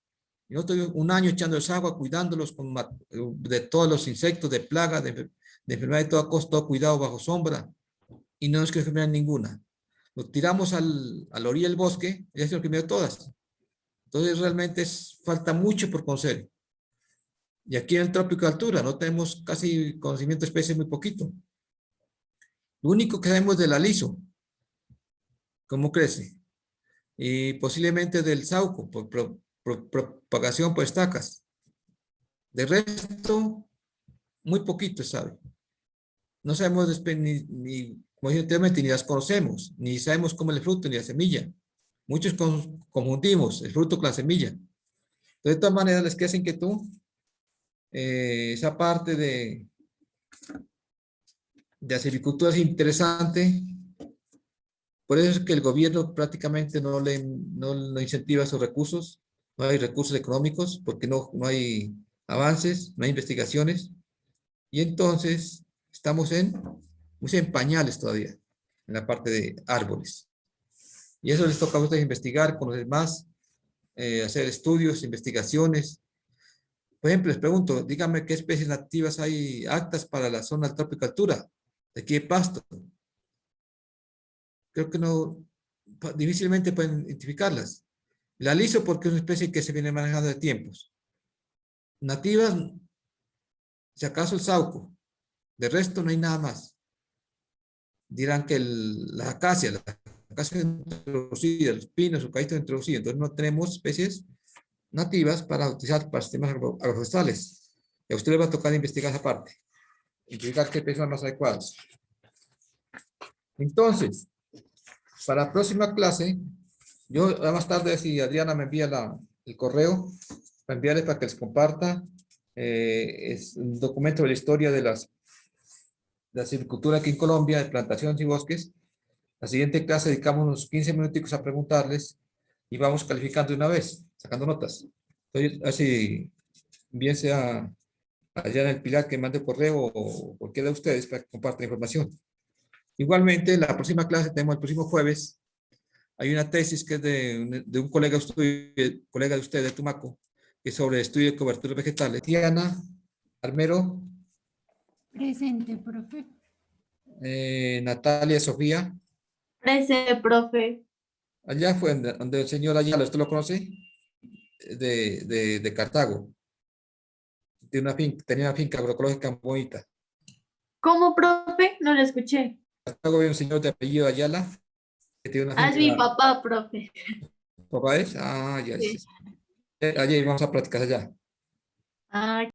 Y nosotros un año echándoles agua, cuidándolos de todos los insectos, de plagas, de enfermedades de toda costa, todo cuidado bajo sombra. Y no nos quedó germinar ninguna. Lo tiramos a la orilla del bosque y ya se lo germinó todas. Entonces realmente falta mucho por conocer. Y aquí en el trópico de altura no tenemos casi conocimiento de especies, muy poquito. Lo único que sabemos del aliso, cómo crece, y posiblemente del sauco, por propagación por estacas. De resto, muy poquito se sabe. No sabemos como dije anteriormente, ni las conocemos, ni sabemos cómo es el fruto, ni la semilla. Muchos confundimos el fruto con la semilla. De todas maneras, les queda inquietud. Esa parte de la silvicultura es interesante. Por eso es que el gobierno prácticamente no incentiva esos recursos. No hay recursos económicos porque no hay avances, no hay investigaciones. Y entonces estamos muy en pañales todavía en la parte de árboles. Y eso les toca a ustedes investigar, conocer más, hacer estudios, investigaciones. Por ejemplo, les pregunto, díganme qué especies nativas hay aptas para la zona de trópico altura, de aquí de Pasto. Creo que difícilmente pueden identificarlas. La aliso porque es una especie que se viene manejando de tiempos. Nativas, si acaso el sauco. De resto no hay nada más. Dirán que la acacia introducida, los pinos o caídos introducidos. Entonces no tenemos especies nativas para utilizar para sistemas agroforestales. Y a usted le va a tocar investigar esa parte. Investigar qué especies son más adecuadas. Entonces, para la próxima clase, yo más tarde, si Adriana me envía el correo, para enviarles para que les comparta, es un documento de la historia de la silvicultura aquí en Colombia, de plantaciones y bosques. La siguiente clase dedicamos unos 15 minuticos a preguntarles y vamos calificando de una vez, sacando notas. Entonces, así, bien sea allá en el Pilar que mande correo o cualquiera de ustedes para que compartan información. Igualmente, la próxima clase tenemos el próximo jueves. Hay una tesis que es de un colega de usted de Tumaco, que es sobre estudio de coberturas vegetales. Diana Armero. Presente, profe. Natalia Sofía. Presente, profe. Allá fue donde el señor Ayala, ¿usted lo conoce? De Cartago. Tenía una finca agroecológica muy bonita. ¿Cómo, profe? No lo escuché. Cartago había un señor de apellido Ayala. Que tiene una finca. Es mi papá, profe. ¿Papá es? Ah, ya. Sí. Allí vamos a practicar allá. Ah,